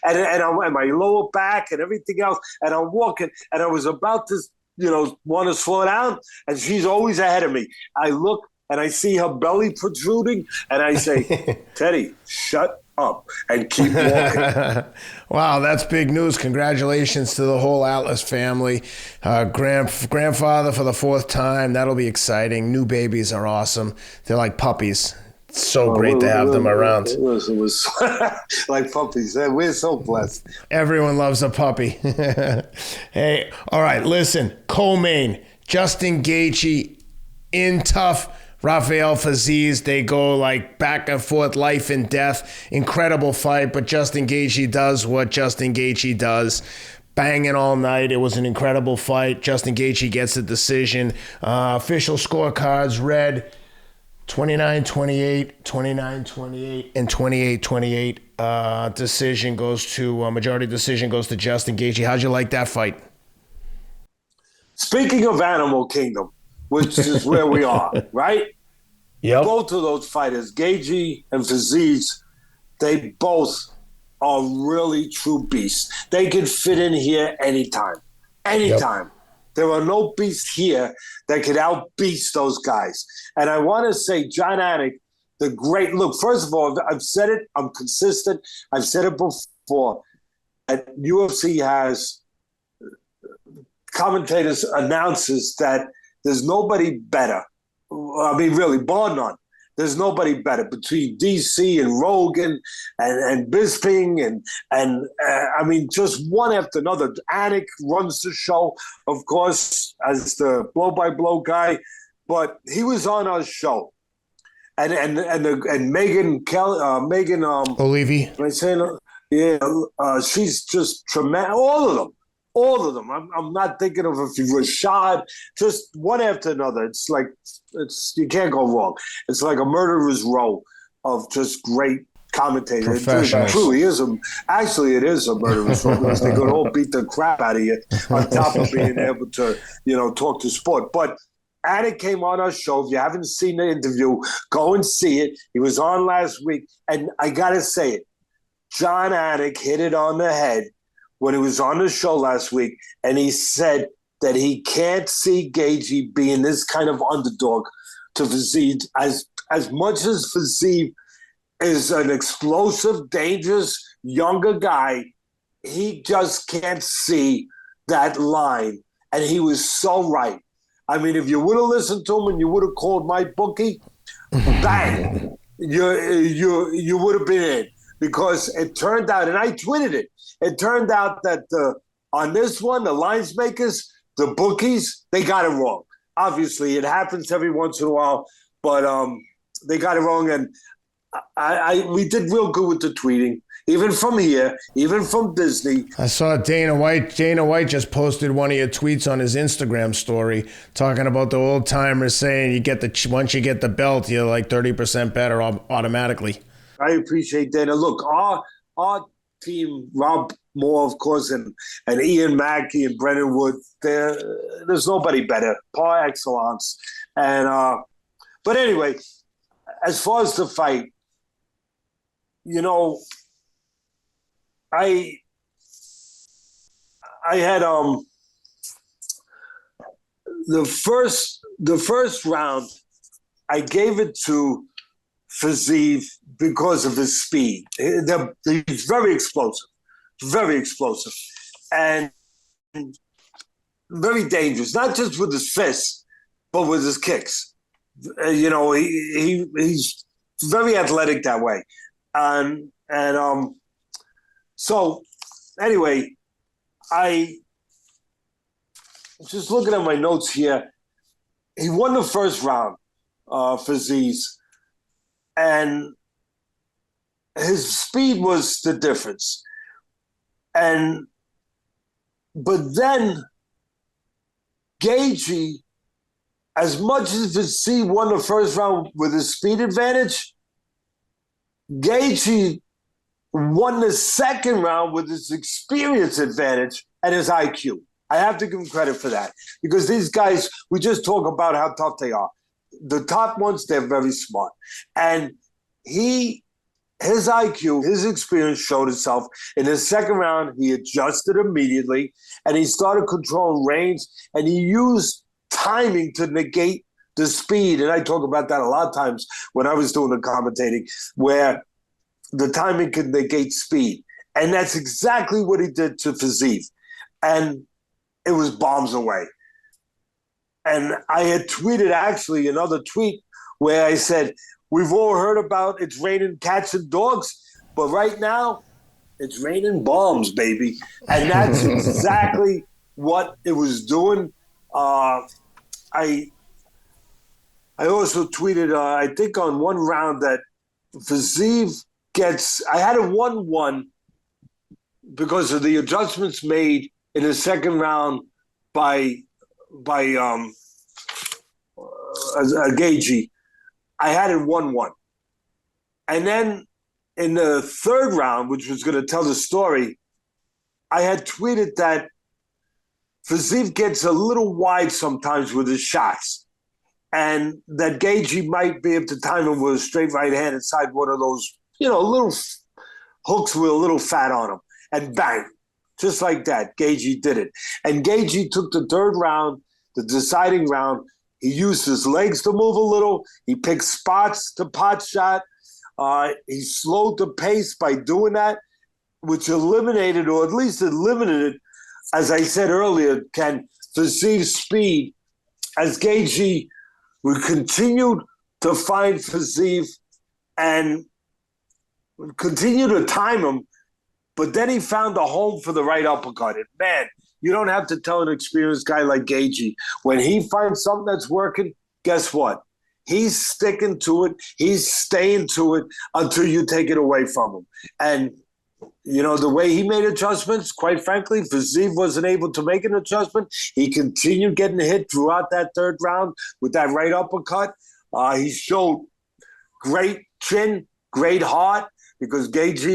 and my lower back and everything else. And I'm walking and I was about to, want to slow down, and she's always ahead of me. I look and I see her belly protruding, and I say, Teddy, shut up and keep walking. Wow, that's big news. Congratulations to the whole Atlas family. Grandfather for the 4th time. That'll be exciting. New babies are awesome. They're like puppies. It's so great to have them around. It was like puppies. We're so blessed. Everyone loves a puppy. Hey, all right, listen. Co-main, Justin Gaethje in tough. Rafael Fiziev, they go like back and forth, life and death. Incredible fight, but Justin Gaethje does what Justin Gaethje does. Banging all night. It was an incredible fight. Justin Gaethje gets a decision. Official scorecards read 29-28, 29-28, and 28-28. Decision goes to majority decision goes to Justin Gaethje. How'd you like that fight? Speaking of Animal Kingdom, which is where we are, right? Yep. Both of those fighters, Gaethje and Fiziev, they both are really true beasts. They can fit in here anytime. Yep. There are no beasts here that could out-beast those guys. And I want to say John Anik the great look. First of all, I've said it. I'm consistent. I've said it before. And UFC has commentators, announcers that there's nobody better. I mean, really, bar none. There's nobody better between DC and Rogan and Bisping and I mean, just one after another. Anik runs the show, of course, as the blow-by-blow guy, but he was on our show. And Megan Kelly, Megan O'Leary. Am I saying? Yeah, she's just tremendous. All of them. I'm not thinking of a few. Rashad, just one after another. It's like you can't go wrong. It's like a murderer's row of just great commentators. It truly is actually it is a murderer's row because they could all beat the crap out of you on top of being able to, talk to sport. But Anik came on our show. If you haven't seen the interview, go and see it. He was on last week, and I gotta say it. John Anik hit it on the head when he was on the show last week, and he said that he can't see Gaethje being this kind of underdog to Fiziev. As much as Fiziev is an explosive, dangerous, younger guy, he just can't see that line, and he was so right. I mean, if you would have listened to him and you would have called my bookie, bang, you would have been in. Because it turned out, and I tweeted it, it turned out that on this one, the lines makers, the bookies, they got it wrong. Obviously, it happens every once in a while, but they got it wrong. And we did real good with the tweeting, even from here, even from Disney. I saw Dana White. Dana White just posted one of your tweets on his Instagram story talking about the old timers saying once you get the belt, you're like 30% better automatically. I appreciate Dana. Look, our team, Rob Moore, of course, and Ian Mackey and Brennan Wood, there's nobody better. Par excellence. And but anyway, as far as the fight, I had the first round, I gave it to Fiziev because of his speed. He's very explosive, and very dangerous. Not just with his fists, but with his kicks. He's very athletic that way, and so anyway, I just looking at my notes here. He won the first round, Fiziev. And his speed was the difference. But then Gaethje, as much as Fiziev won the first round with his speed advantage, Gaethje won the second round with his experience advantage and his IQ. I have to give him credit for that because these guys, we just talk about how tough they are. The top ones, they're very smart. And his IQ, his experience showed itself. In the second round, he adjusted immediately, and he started controlling range, and he used timing to negate the speed. And I talk about that a lot of times when I was doing the commentating, where the timing could negate speed. And that's exactly what he did to Fiziev. And it was bombs away. And I had tweeted actually another tweet where I said, we've all heard about it's raining cats and dogs, but right now it's raining bombs, baby. And that's exactly what it was doing. I also tweeted, I think on one round that Fiziev I had a 1-1 because of the adjustments made in the second round by Gaethje. I had it 1-1. And then in the third round, which was going to tell the story, I had tweeted that Fiziev gets a little wide sometimes with his shots, and that Gaethje might be able to time him with a straight right hand inside one of those, little hooks with a little fat on them, and bang, just like that, Gaethje did it. And Gaethje took the third round, the deciding round, He used his legs to move a little. He picked spots to pot shot. He slowed the pace by doing that, which eliminated, or at least eliminated, as I said earlier, Ken, Fiziev's speed. As Gaethje continued to find Fiziev and continue to time him, but then he found a home for the right uppercut. And man, you don't have to tell an experienced guy like Gaethje. When he finds something that's working, guess what? He's sticking to it. He's staying to it until you take it away from him. And, you know, the way he made adjustments, quite frankly, Fiziev wasn't able to make an adjustment. He continued getting hit throughout that third round with that right uppercut. He showed great chin, great heart, because Gaethje,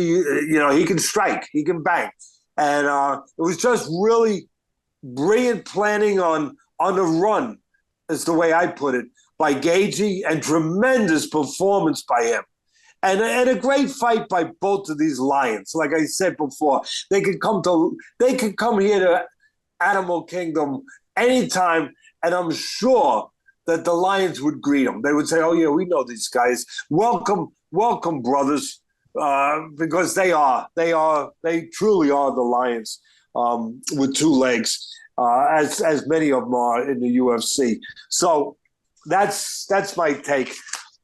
you know, he can strike, he can bang. And it was just really brilliant planning on the run, is the way I put it, by Gaethje, and tremendous performance by him. And a great fight by both of these lions. Like I said before, they could come here to Animal Kingdom anytime, and I'm sure that the lions would greet them. They would say, "Oh yeah, we know these guys. Welcome, brothers." Because they truly are the lions with two legs, as many of them are in the UFC. So that's my take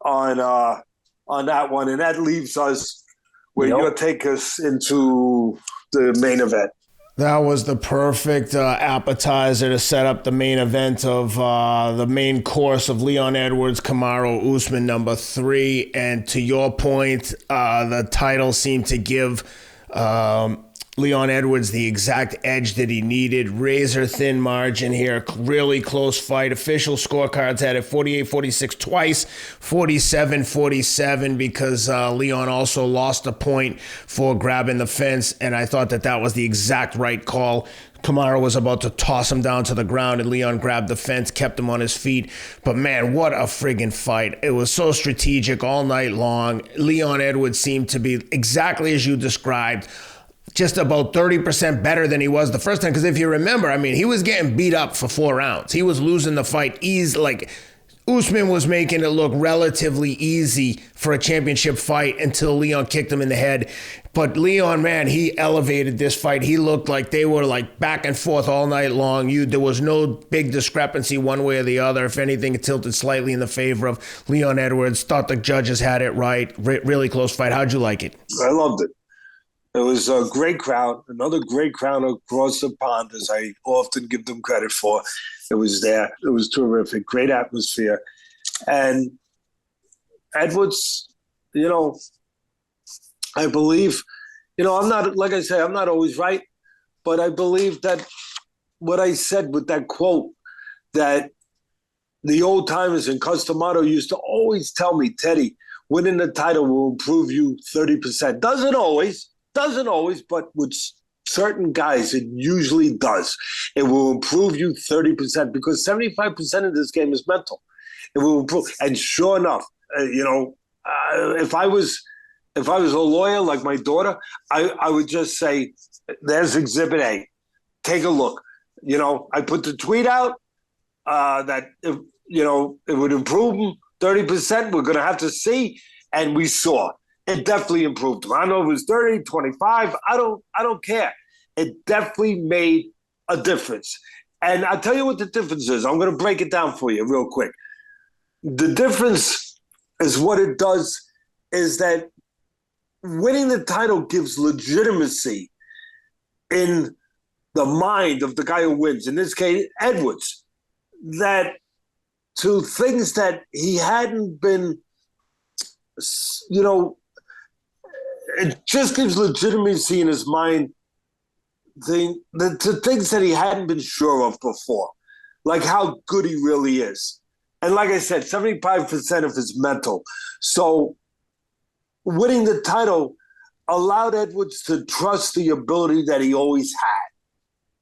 on that one, and that leaves us where you'll take us into the main event. That was the perfect appetizer to set up the main event of the main course of Leon Edwards, Kamaru, Usman, number 3. And to your point, the title seemed to give Leon Edwards the exact edge that he needed. Razor thin margin here. Really close fight. Official scorecards had it 48-46 twice, 47-47 because Leon also lost a point for grabbing the fence, and I thought that was the exact right call. Kamaru was about to toss him down to the ground, and Leon grabbed the fence, kept him on his feet. But man, what a friggin' fight. It was so strategic all night long. Leon Edwards seemed to be exactly as you described, just about 30% better than he was the first time. Because if you remember, I mean, he was getting beat up for 4 rounds. He was losing the fight easy. Like, Usman was making it look relatively easy for a championship fight until Leon kicked him in the head. But Leon, man, he elevated this fight. He looked like they were like back and forth all night long. There was no big discrepancy one way or the other. If anything, it tilted slightly in the favor of Leon Edwards. Thought the judges had it right. Really close fight. How'd you like it? I loved it. It was a great crowd, another great crowd across the pond, as I often give them credit for. It was there. It was terrific. Great atmosphere. And Edwards, you know, I believe, you know, I'm not, like I say, I'm not always right, but I believe that what I said with that quote, that the old timers in Customato used to always tell me, Teddy, winning the title will improve you 30%. Doesn't always, but with certain guys, it usually does. It will improve you 30% because 75% of this game is mental. It will improve. And sure enough, you know, if I was a lawyer like my daughter, I would just say, there's Exhibit A. Take a look. You know, I put the tweet out that, if, you know, it would improve them 30%. We're going to have to see. And we saw. It definitely improved him. I don't know if it was 30, 25. I don't care. It definitely made a difference. And I'll tell you what the difference is. I'm going to break it down for you real quick. The difference is what it does is that winning the title gives legitimacy in the mind of the guy who wins, in this case, Edwards, that to things that he hadn't been, you know, it just gives legitimacy in his mind to things that he hadn't been sure of before, like how good he really is. And like I said, 75% of his mental. So winning the title allowed Edwards to trust the ability that he always had.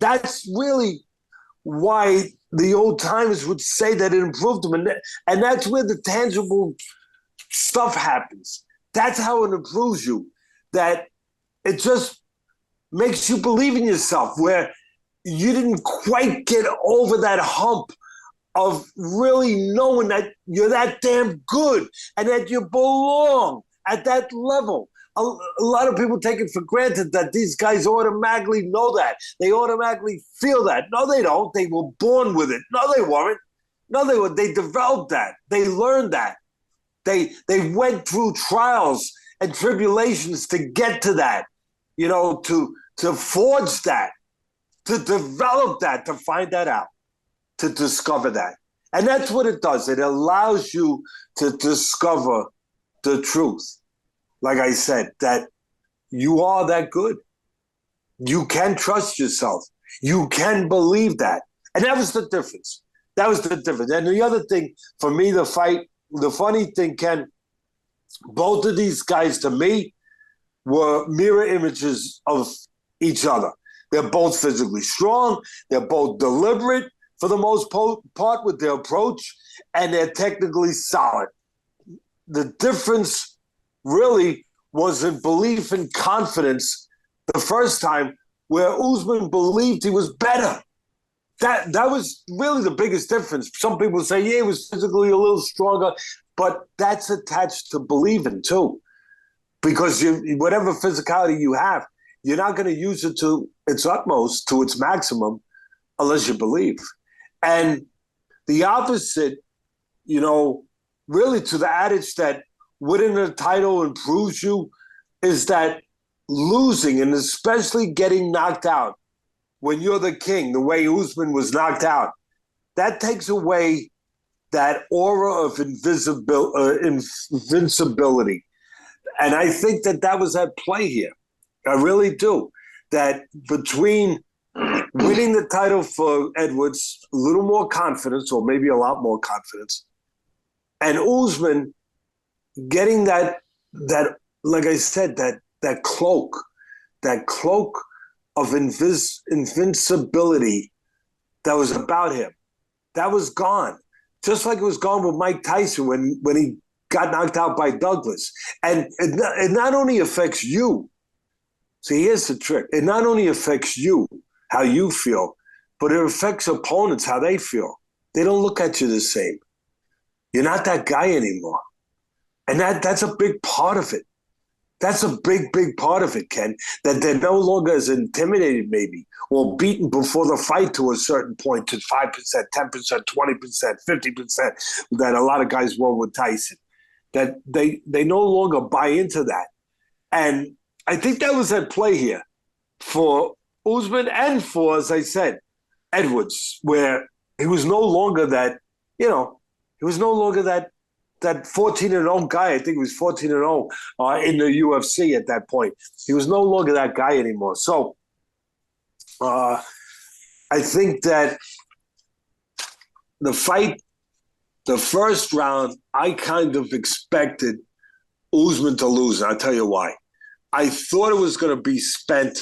That's really why the old timers would say that it improved him. And that's where the tangible stuff happens. That's how it improves you. That it just makes you believe in yourself, where you didn't quite get over that hump of really knowing that you're that damn good and that you belong at that level. A lot of people take it for granted that these guys automatically know that. They automatically feel that. No, they don't. They were born with it. No, they weren't. No, they were. They developed that. They learned that. They went through trials and tribulations to get to that, to forge that, to develop that, to find that out, to discover that. And that's what it does. It allows you to discover the truth. Like I said, that you are that good. You can trust yourself. You can believe that. And that was the difference. That was the difference. And the other thing, for me, the fight, the funny thing, Ken, both of these guys, to me, were mirror images of each other. They're both physically strong. They're both deliberate for the most part with their approach, and they're technically solid. The difference really was in belief and confidence the first time, where Usman believed he was better. That was really the biggest difference. Some people say, yeah, he was physically a little stronger, but that's attached to believing too. Because whatever physicality you have, you're not going to use it to its utmost, to its maximum, unless you believe. And the opposite, really to the adage that winning a title improves you, is that losing, and especially getting knocked out when you're the king, the way Usman was knocked out, that takes away that aura of invincibility. And I think that was at play here. I really do. That between winning the title for Edwards, a little more confidence, or maybe a lot more confidence, and Usman getting that like I said, that cloak of invincibility that was about him, that was gone. Just like it was gone with Mike Tyson when he got knocked out by Douglas. And it not only affects you. See, here's the trick. It not only affects you, how you feel, but it affects opponents, how they feel. They don't look at you the same. You're not that guy anymore. And that's a big part of it. That's a big, big part of it, Ken, that they're no longer as intimidated maybe, or beaten before the fight to a certain point, to 5%, 10%, 20%, 50%, that a lot of guys were with Tyson. That they no longer buy into that. And I think that was at play here for Usman and for, as I said, Edwards, where he was no longer that, he was no longer that 14-0 guy. I think he was 14-0 in the UFC at that point. He was no longer that guy anymore. So I think that the fight, the first round, I kind of expected Usman to lose. And I'll tell you why. I thought it was going to be spent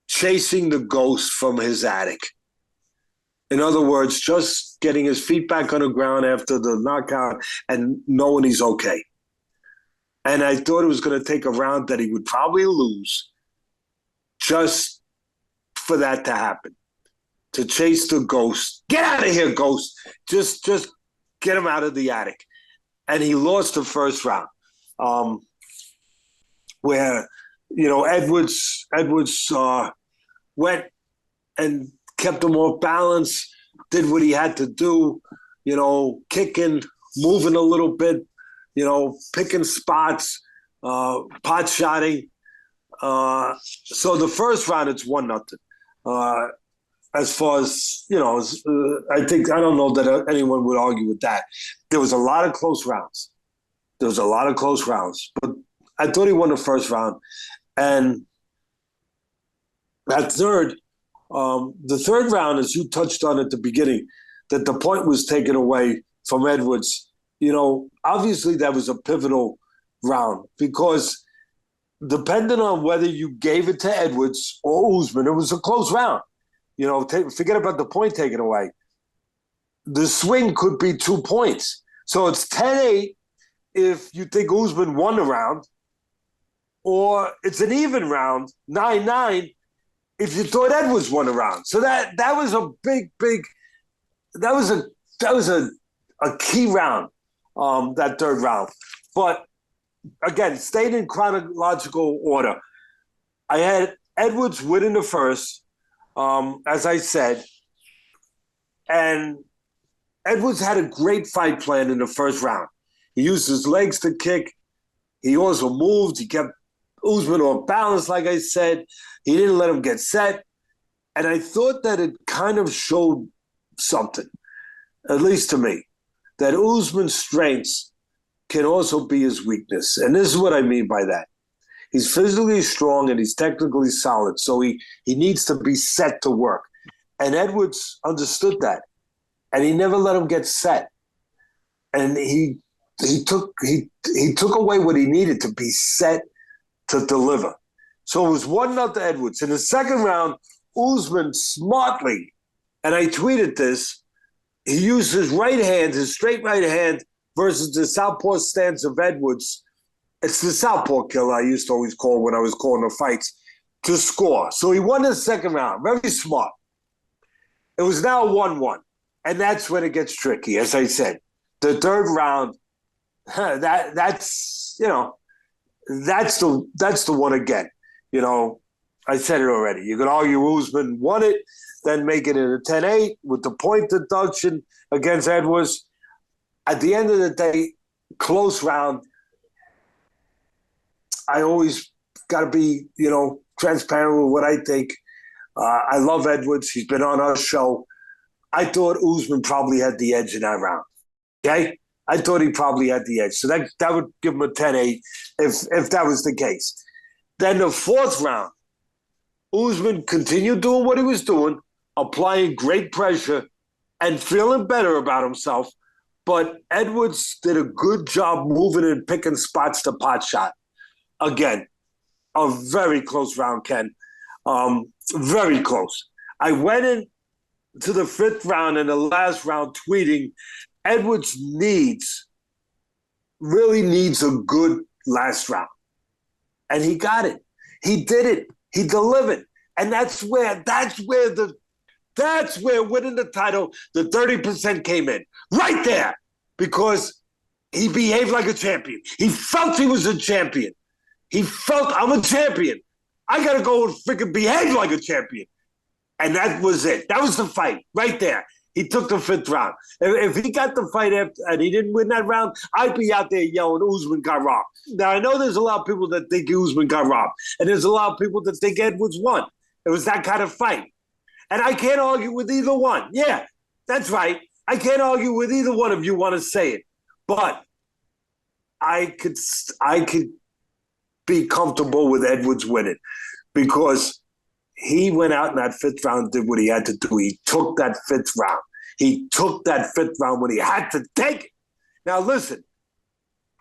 chasing the ghost from his attic. In other words, just getting his feet back on the ground after the knockout and knowing he's okay. And I thought it was going to take a round that he would probably lose just for that to happen, to chase the ghost. Get out of here, ghost. Just get him out of the attic. And he lost the first round, where, Edwards went and kept him off balance, did what he had to do, kicking, moving a little bit, picking spots, pot shotting. So the first round, it's 1-0. As far as, I don't know that anyone would argue with that. There was a lot of close rounds. But I thought he won the first round. And that the third round, as you touched on at the beginning, that the point was taken away from Edwards. Obviously that was a pivotal round because depending on whether you gave it to Edwards or Usman, it was a close round. Forget about the point taken away. The swing could be 2 points. So it's 10-8 if you think Usman won the round, or it's an even round, 9-9, if you thought Edwards won a round. So that was a big, big that was a key round, that third round. But again, staying in chronological order, I had Edwards winning the first, as I said, and Edwards had a great fight plan in the first round. He used his legs to kick. He also moved. He kept Usman off balance, like I said. He didn't let him get set. And I thought that it kind of showed something, at least to me, that Usman's strengths can also be his weakness. And this is what I mean by that. He's physically strong and he's technically solid, so he needs to be set to work. And Edwards understood that, and he never let him get set. And he took away what he needed to be set to deliver. So it was 1-0 to Edwards. In the second round, Usman smartly, and I tweeted this, he used his right hand, his straight right hand, versus the southpaw stance of Edwards. It's the southpaw killer I used to always call when I was calling the fights, to score. So he won the second round. Very smart. It was now 1-1. And that's when it gets tricky, as I said. The third round, that's the one again. You know, I said it already. You could argue Usman won it, then make it a 10-8 with the point deduction against Edwards. At the end of the day, close round. I always got to be, transparent with what I think. I love Edwards. He's been on our show. I thought Usman probably had the edge in that round. Okay? I thought he probably had the edge. So that would give him a 10-8 if that was the case. Then the fourth round, Usman continued doing what he was doing, applying great pressure and feeling better about himself. But Edwards did a good job moving and picking spots to pot shot. Again, a very close round, Ken. Very close. I went into the fifth round and the last round tweeting, Edwards really needs a good last round. And he got it. He did it. He delivered. And that's where winning the title, the 30% came in. Right there. Because he behaved like a champion. He felt he was a champion. He felt, I'm a champion. I got to go and freaking behave like a champion. And that was it. That was the fight right there. He took the fifth round. If he got the fight after, and he didn't win that round, I'd be out there yelling, Usman got robbed. Now, I know there's a lot of people that think Usman got robbed. And there's a lot of people that think Edwards won. It was that kind of fight. And I can't argue with either one. Yeah, that's right. I can't argue with either one if you want to say it. But I could be comfortable with Edwards winning because he went out in that fifth round, did what he had to do. He took that fifth round. He took that fifth round when he had to take it. Now, listen,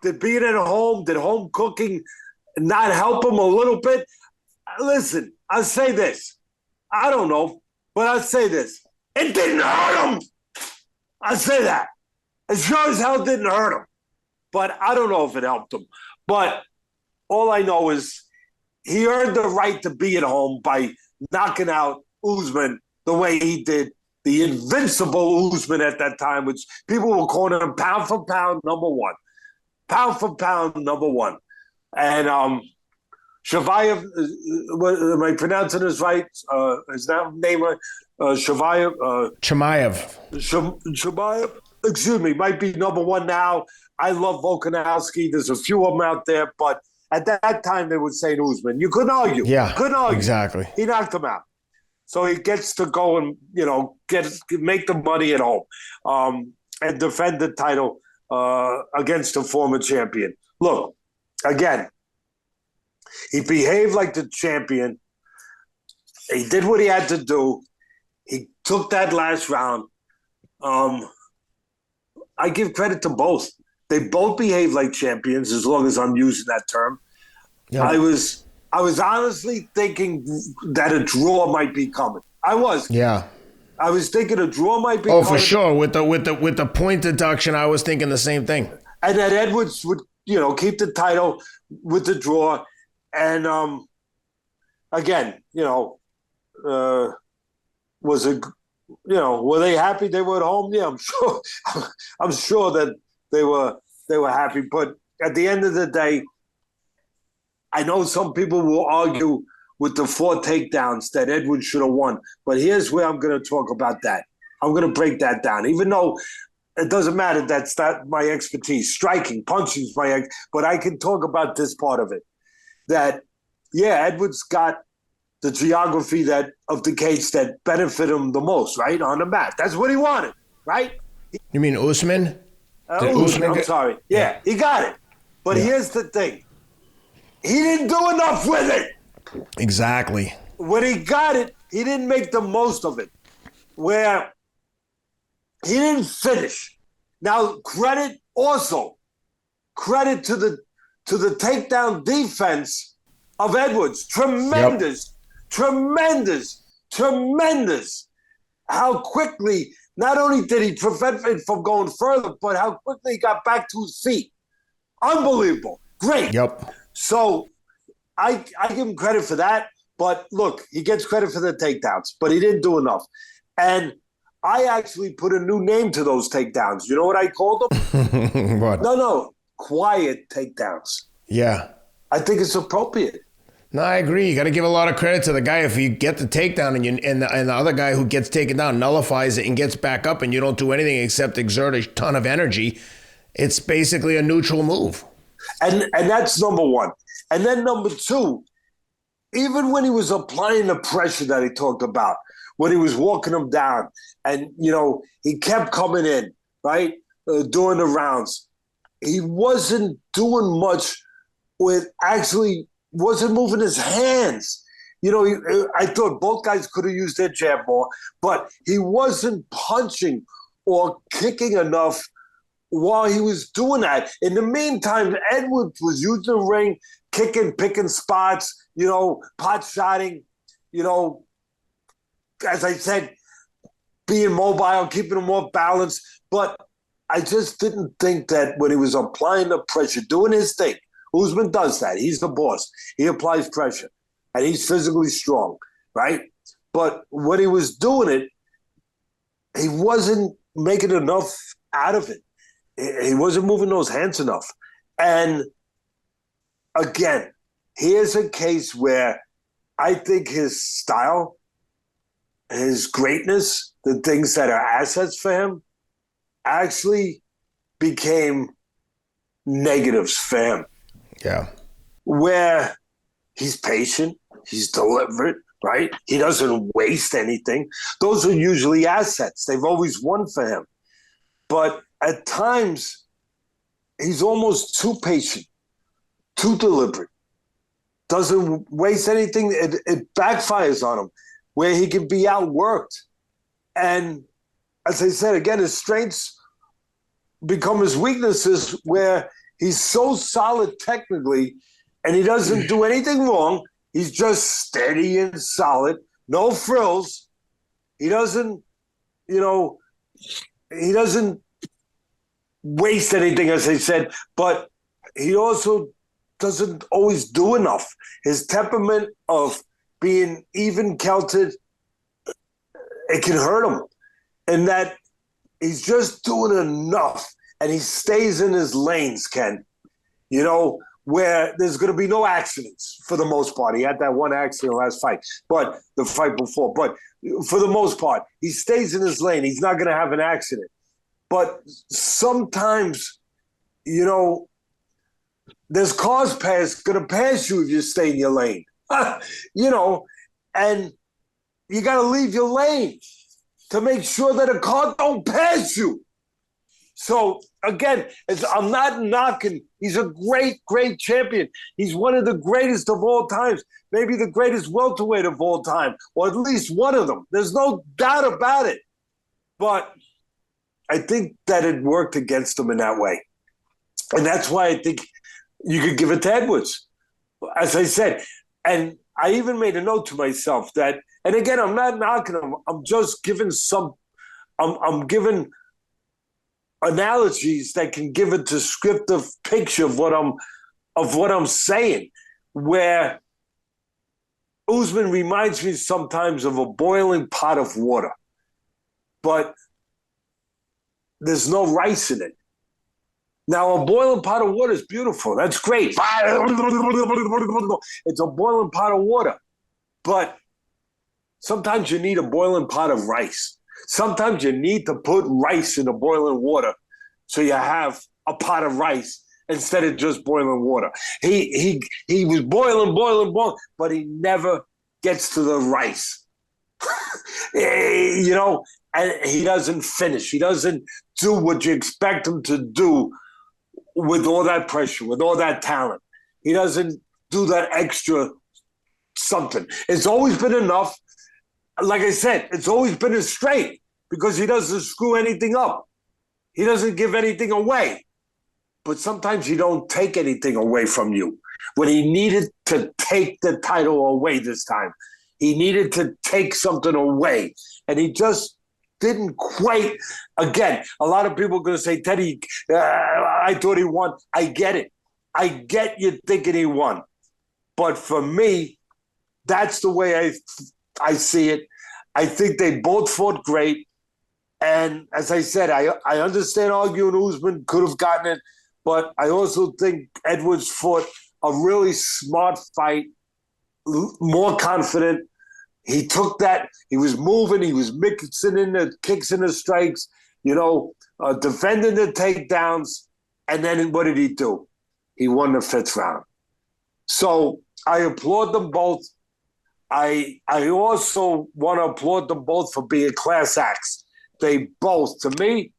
did being at home, did home cooking not help him a little bit? Listen, I'll say this. I don't know, but I'll say this. It didn't hurt him. I'll say that. It sure as hell didn't hurt him. But I don't know if it helped him. But all I know is he earned the right to be at home by knocking out Usman the way he did, the invincible Usman at that time, which people were calling him pound for pound number one. Pound for pound number one. And Shavayev, am I pronouncing this right? His name, Shavayev? Chimaev, excuse me, might be number one now. I love Volkanovski. There's a few of them out there, but at that time, they would say Usman. You couldn't argue. Yeah, couldn't argue. Exactly. He knocked him out. So he gets to go and, make the money at home and defend the title against a former champion. Look, again, he behaved like the champion. He did what he had to do. He took that last round. I give credit to both. They both behave like champions, as long as I'm using that term. Yeah. I was honestly thinking that a draw might be coming. I was. Yeah. I was thinking a draw might be coming. Oh, for sure. With the point deduction, I was thinking the same thing. And that Edwards would, keep the title with the draw. And again, was were they happy they were at home? Yeah, I'm sure. I'm sure that they were happy. But at the end of the day, I know some people will argue with the 4 takedowns that Edwards should have won. But here's where I'm going to talk about that. I'm going to break that down, even though it doesn't matter. That's not my expertise. Striking, punching is but I can talk about this part of it. That, yeah, Edwards got the geography of the cage that benefited him the most, right, on the mat. That's what he wanted, right? You mean Usman? I'm sorry. Yeah, he got it. But here's the thing. He didn't do enough with it. Exactly. When he got it, he didn't make the most of it. Where he didn't finish. Now, credit to the takedown defense of Edwards. Tremendous. How quickly, not only did he prevent it from going further, but how quickly he got back to his feet. Unbelievable. Great. Yep. So I give him credit for that. But look, he gets credit for the takedowns, but he didn't do enough. And I actually put a new name to those takedowns. You know what I called them? What? No. Quiet takedowns. Yeah. I think it's appropriate. No, I agree. You got to give a lot of credit to the guy. If you get the takedown and the other guy who gets taken down nullifies it and gets back up and you don't do anything except exert a ton of energy, it's basically a neutral move. And that's number one. And then number two, even when he was applying the pressure that he talked about, when he was walking him down and, he kept coming in, right, during the rounds, he wasn't doing much wasn't moving his hands. I thought both guys could have used their jab more, but he wasn't punching or kicking enough while he was doing that. In the meantime, Edwards was using the ring, kicking, picking spots, pot-shotting, as I said, being mobile, keeping him off balance. But I just didn't think that when he was applying the pressure, doing his thing, Usman does that. He's the boss. He applies pressure, and he's physically strong, right? But when he was doing it, he wasn't making enough out of it. He wasn't moving those hands enough. And again, here's a case where I think his style, his greatness, the things that are assets for him, actually became negatives for him. Yeah. Where he's patient, he's deliberate, right? He doesn't waste anything. Those are usually assets. They've always won for him. But at times, he's almost too patient, too deliberate, doesn't waste anything. It backfires on him, where he can be outworked. And as I said, again, his strengths become his weaknesses, where he's so solid technically and he doesn't do anything wrong. He's just steady and solid, no frills. He doesn't, he doesn't waste anything, as I said, but he also doesn't always do enough. His temperament of being even-kelted, it can hurt him. And that he's just doing enough. And he stays in his lanes, Ken, where there's going to be no accidents for the most part. He had that one accident last fight, but the fight before. But for the most part, he stays in his lane. He's not going to have an accident. But sometimes, there's cars going to pass you if you stay in your lane, and you got to leave your lane to make sure that a car don't pass you. So, again, I'm not knocking. He's a great, great champion. He's one of the greatest of all times, maybe the greatest welterweight of all time, or at least one of them. There's no doubt about it. But I think that it worked against him in that way. And that's why I think you could give it to Edwards, as I said. And I even made a note to myself that, and again, I'm not knocking him. I'm just giving I'm giving analogies that can give a descriptive picture of what I'm saying, where Usman reminds me sometimes of a boiling pot of water. but there's no rice in it. Now, a boiling pot of water is beautiful. That's great. It's a boiling pot of water. But sometimes you need a boiling pot of rice. Sometimes you need to put rice in the boiling water so you have a pot of rice instead of just boiling water. He was boiling, but he never gets to the rice. You know, and he doesn't finish. He doesn't do what you expect him to do with all that pressure, with all that talent. He doesn't do that extra something. It's always been enough. Like I said, it's always been a straight because he doesn't screw anything up. He doesn't give anything away. But sometimes he don't take anything away from you. When he needed to take the title away this time, he needed to take something away. And he just didn't quite. Again, a lot of people are going to say, Teddy, I thought he won. I get it. I get you thinking he won. But for me, that's the way I see it. I think they both fought great. And as I said, I understand arguing Usman could have gotten it, but I also think Edwards fought a really smart fight, more confident. He took that. He was moving. He was mixing in the kicks and the strikes, defending the takedowns. And then what did he do? He won the 5th round. So I applaud them both. I also want to applaud them both for being class acts. They both, to me,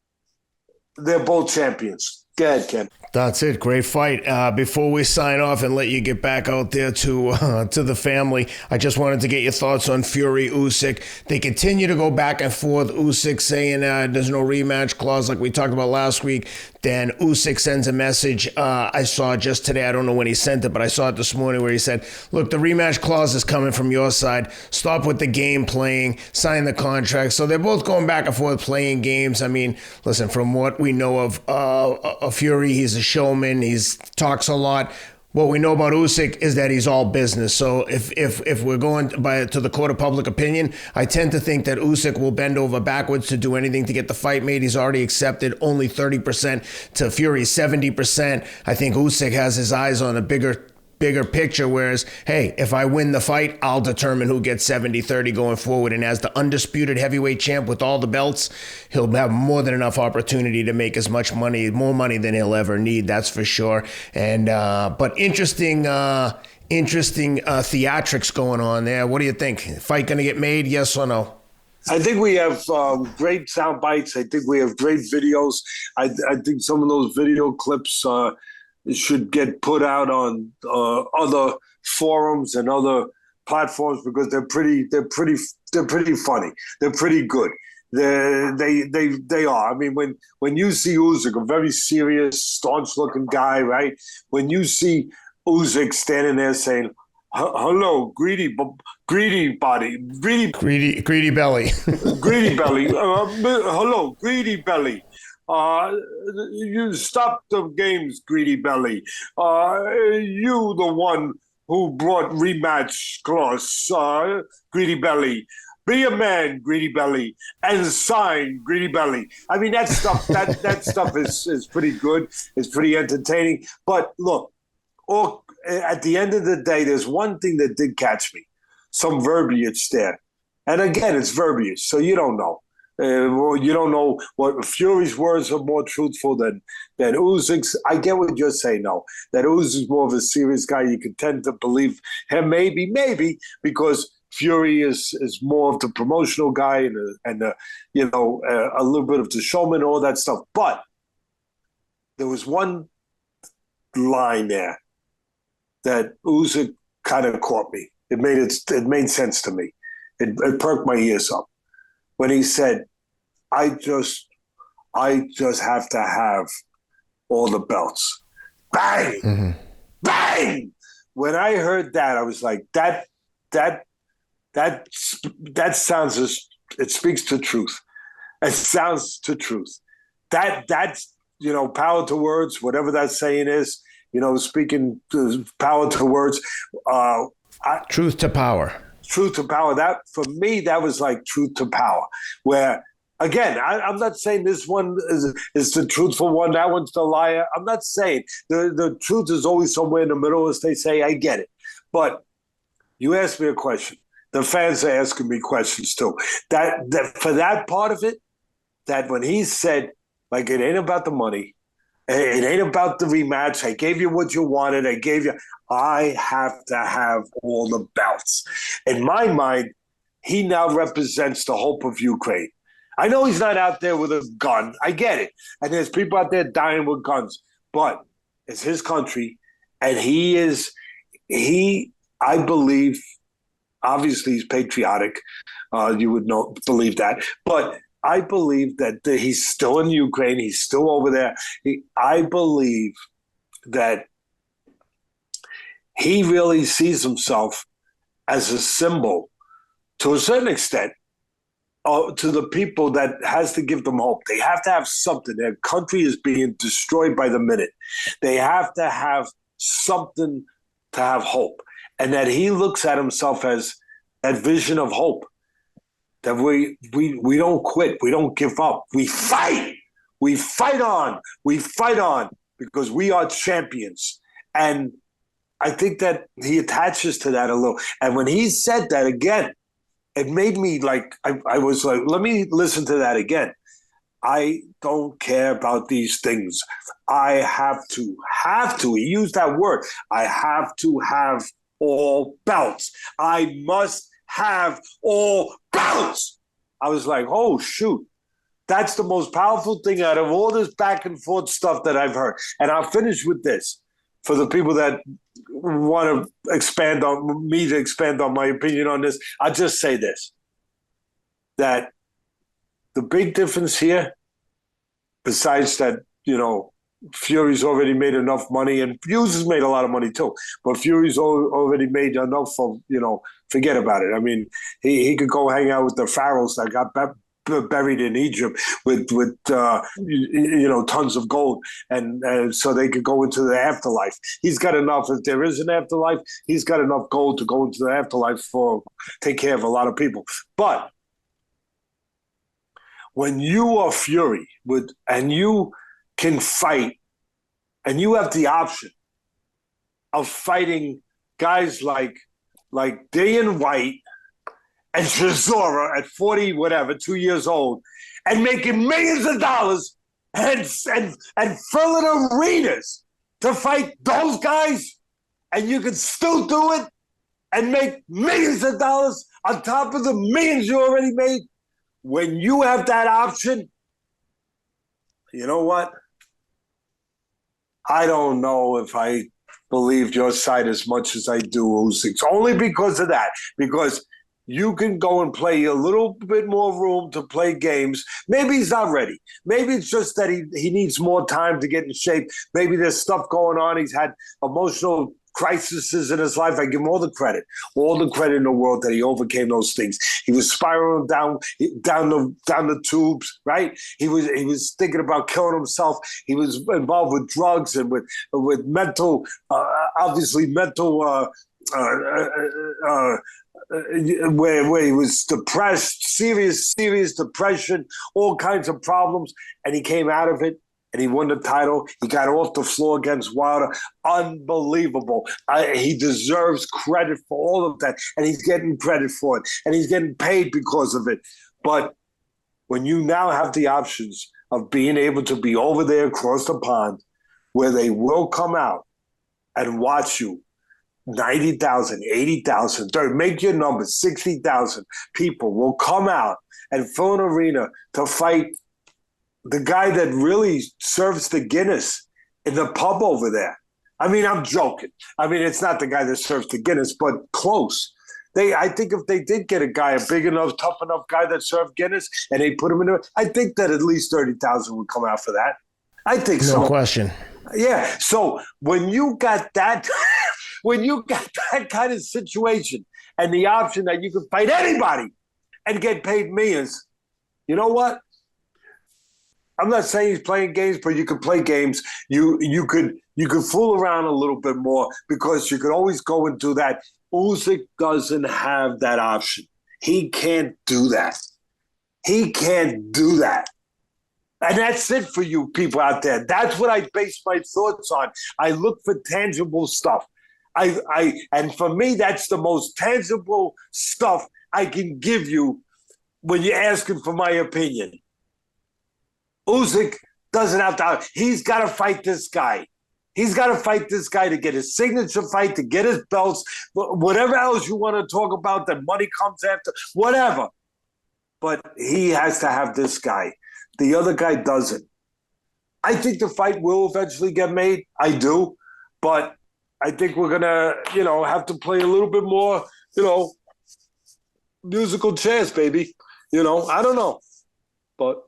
they're both champions. Go ahead, Ken. That's it. Great fight. Before we sign off and let you get back out there to the family, I just wanted to get your thoughts on Fury, Usyk. They continue to go back and forth. Usyk saying there's no rematch clause like we talked about last week. Then Usyk sends a message I saw just today. I don't know when he sent it, but I saw it this morning where he said, look, the rematch clause is coming from your side. Stop with the game playing. Sign the contract. So they're both going back and forth playing games. I mean, listen, from what we know of Fury, he's a showman. He talks a lot. What we know about Usyk is that he's all business. So if we're going to the court of public opinion, I tend to think that Usyk will bend over backwards to do anything to get the fight made. He's already accepted only 30% to Fury's 70%. I think Usyk has his eyes on a bigger picture, whereas, hey, if I win the fight, I'll determine who gets 70-30 going forward. And as the undisputed heavyweight champ with all the belts, he'll have more than enough opportunity to make as much money, more money than he'll ever need, that's for sure. And but interesting theatrics going on there. What do you think? Fight going to get made, yes or no? I think we have great sound bites. I think we have great videos. I think some of those video clips should get put out on other forums and other platforms because they're pretty funny. They're pretty good. They are. I mean, when you see Usyk, a very serious, staunch-looking guy, right? When you see Usyk standing there saying, "Hello, greedy body, greedy belly, greedy belly. Hello, greedy belly. You stop the games, greedy belly. You the one who brought rematch clause, greedy belly. Be a man, greedy belly, and sign, greedy belly." I mean, that stuff that stuff is pretty good. It's pretty entertaining. But look, at the end of the day, there's one thing that did catch me: some verbiage there. And again, it's verbiage, so you don't know. You don't know what Fury's words are more truthful than Usyk's. I get what you're saying, though. That Usyk's more of a serious guy. You can tend to believe him, maybe, because Fury is more of the promotional guy and a little bit of the showman, all that stuff. But there was one line there that Usyk kind of caught me. It made sense to me. It perked my ears up when he said, I just have to have all the belts." Bang! Mm-hmm. Bang! When I heard that, I was like, that sounds it speaks to truth. It sounds to truth. That's power to words, whatever that saying is, speaking to power to words. Truth to power. Truth to power. That, for me, that was like truth to power, where Again, I'm not saying this one is the truthful one, that one's the liar. I'm not saying. The truth is always somewhere in the middle, as they say. I get it. But you asked me a question. The fans are asking me questions too. That for that part of it, that when he said, like, it ain't about the money, it ain't about the rematch. I gave you what you wanted. I have to have all the belts. In my mind, he now represents the hope of Ukraine. I know he's not out there with a gun. I get it. And there's people out there dying with guns. But it's his country. And I believe, obviously he's patriotic. You would believe that. But I believe that he's still in Ukraine. He's still over there. I believe that he really sees himself as a symbol, to a certain extent, to the people that has to give them hope. They have to have something. Their country is being destroyed by the minute. They have to have something to have hope. And that he looks at himself as that vision of hope, that we don't quit. We don't give up. We fight. We fight on. We fight on because we are champions. And I think that he attaches to that a little. And when he said that again, it made me like, I was like, let me listen to that again. I don't care about these things. I have to, he used that word. I have to have all belts. I must have all belts. I was like, oh, shoot. That's the most powerful thing out of all this back and forth stuff that I've heard. And I'll finish with this for the people that want to expand on my opinion on this. I'll just say this, that the big difference here, besides that, Fury's already made enough money, and Hughes has made a lot of money too, but Fury's already made enough of, forget about it. I mean, he could go hang out with the pharaohs that got buried in Egypt with tons of gold, and so they could go into the afterlife. He's got enough. If there is an afterlife, he's got enough gold to go into the afterlife take care of a lot of people. But when you are Fury and you can fight, and you have the option of fighting guys like Dillian White and Chisora at 40, 2 years old, and making millions of dollars and filling arenas to fight those guys, and you can still do it and make millions of dollars on top of the millions you already made. When you have that option, you know what? I don't know if I believe your side as much as I do Usyk's, only because of that. Because you can go and play a little bit more room to play games. Maybe he's not ready. Maybe it's just that he needs more time to get in shape. Maybe there's stuff going on. He's had emotional crises in his life. I give him all the credit in the world that he overcame those things. He was spiraling down the tubes, right? He was thinking about killing himself. He was involved with drugs and with mental, where he was depressed, serious depression, all kinds of problems, and he came out of it. And he won the title. He got off the floor against Wilder. Unbelievable. He deserves credit for all of that. And he's getting credit for it. And he's getting paid because of it. But when you now have the options of being able to be over there across the pond, where they will come out and watch you, 90,000, 80,000, make your numbers, 60,000 people will come out and fill an arena to fight the guy that really serves the Guinness in the pub over there. I mean, I'm joking. I mean, it's not the guy that serves the Guinness, but close. I think if they did get a big enough, tough enough guy that served Guinness, and they put him in there, I think that at least 30,000 would come out for that. I think so. No question. Yeah. So when you got that, kind of situation and the option that you could fight anybody and get paid millions, you know what? I'm not saying he's playing games, but you could play games. You could fool around a little bit more, because you could always go and do that. Usyk doesn't have that option. He can't do that. He can't do that. And that's it for you people out there. That's what I base my thoughts on. I look for tangible stuff. And for me, that's the most tangible stuff I can give you when you're asking for my opinion. Usyk doesn't have to. He's got to fight this guy. He's got to fight this guy to get his signature fight, to get his belts, whatever else you want to talk about, that money comes after, whatever. But he has to have this guy. The other guy doesn't. I think the fight will eventually get made. I do. But I think we're going to, have to play a little bit more, musical chairs, baby. I don't know. But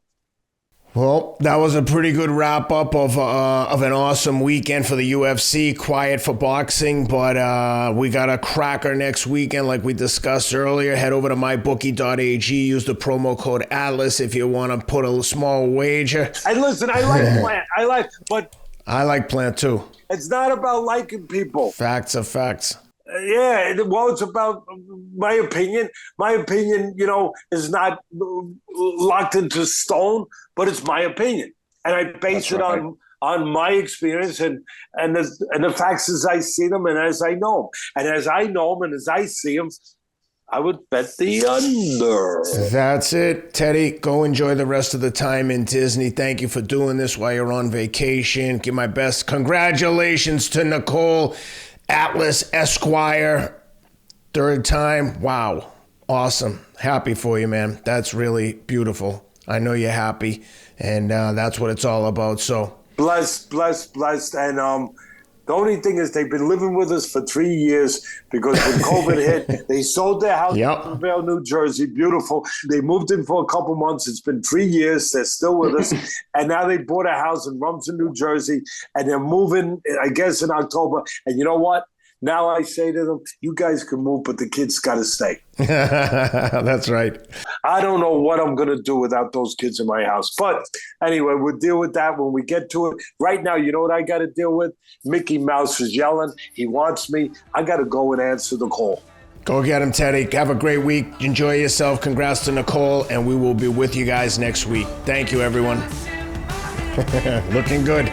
well, that was a pretty good wrap-up of an awesome weekend for the UFC. Quiet for boxing, but we got a cracker next weekend like we discussed earlier. Head over to mybookie.ag. Use the promo code ATLAS if you want to put a small wager. And listen, I like Plant. I like Plant too. It's not about liking people. Facts are facts. It's about my opinion. My opinion, is not locked into stone, but it's my opinion, and I base it on my experience and the facts as I see them and as I know them, and as I know them and as I see them, I would bet the under. That's it, Teddy. Go enjoy the rest of the time in Disney. Thank you for doing this while you're on vacation. Give my best congratulations to Nicole Atlas Esquire, third time. Wow. Awesome. Happy for you, man. That's really beautiful. I know you're happy, and that's what it's all about. So blessed. And the only thing is they've been living with us for 3 years because when COVID hit, they sold their house in Vale, New Jersey. Beautiful. They moved in for a couple months. It's been 3 years. They're still with us. And now they bought a house in Rumson, New Jersey, and they're moving, I guess, in October. And you know what? Now I say to them, you guys can move, but the kids got to stay. That's right. I don't know what I'm going to do without those kids in my house. But anyway, we'll deal with that when we get to it. Right now, you know what I got to deal with? Mickey Mouse is yelling. He wants me. I got to go and answer the call. Go get him, Teddy. Have a great week. Enjoy yourself. Congrats to Nicole, and we will be with you guys next week. Thank you, everyone. Looking good.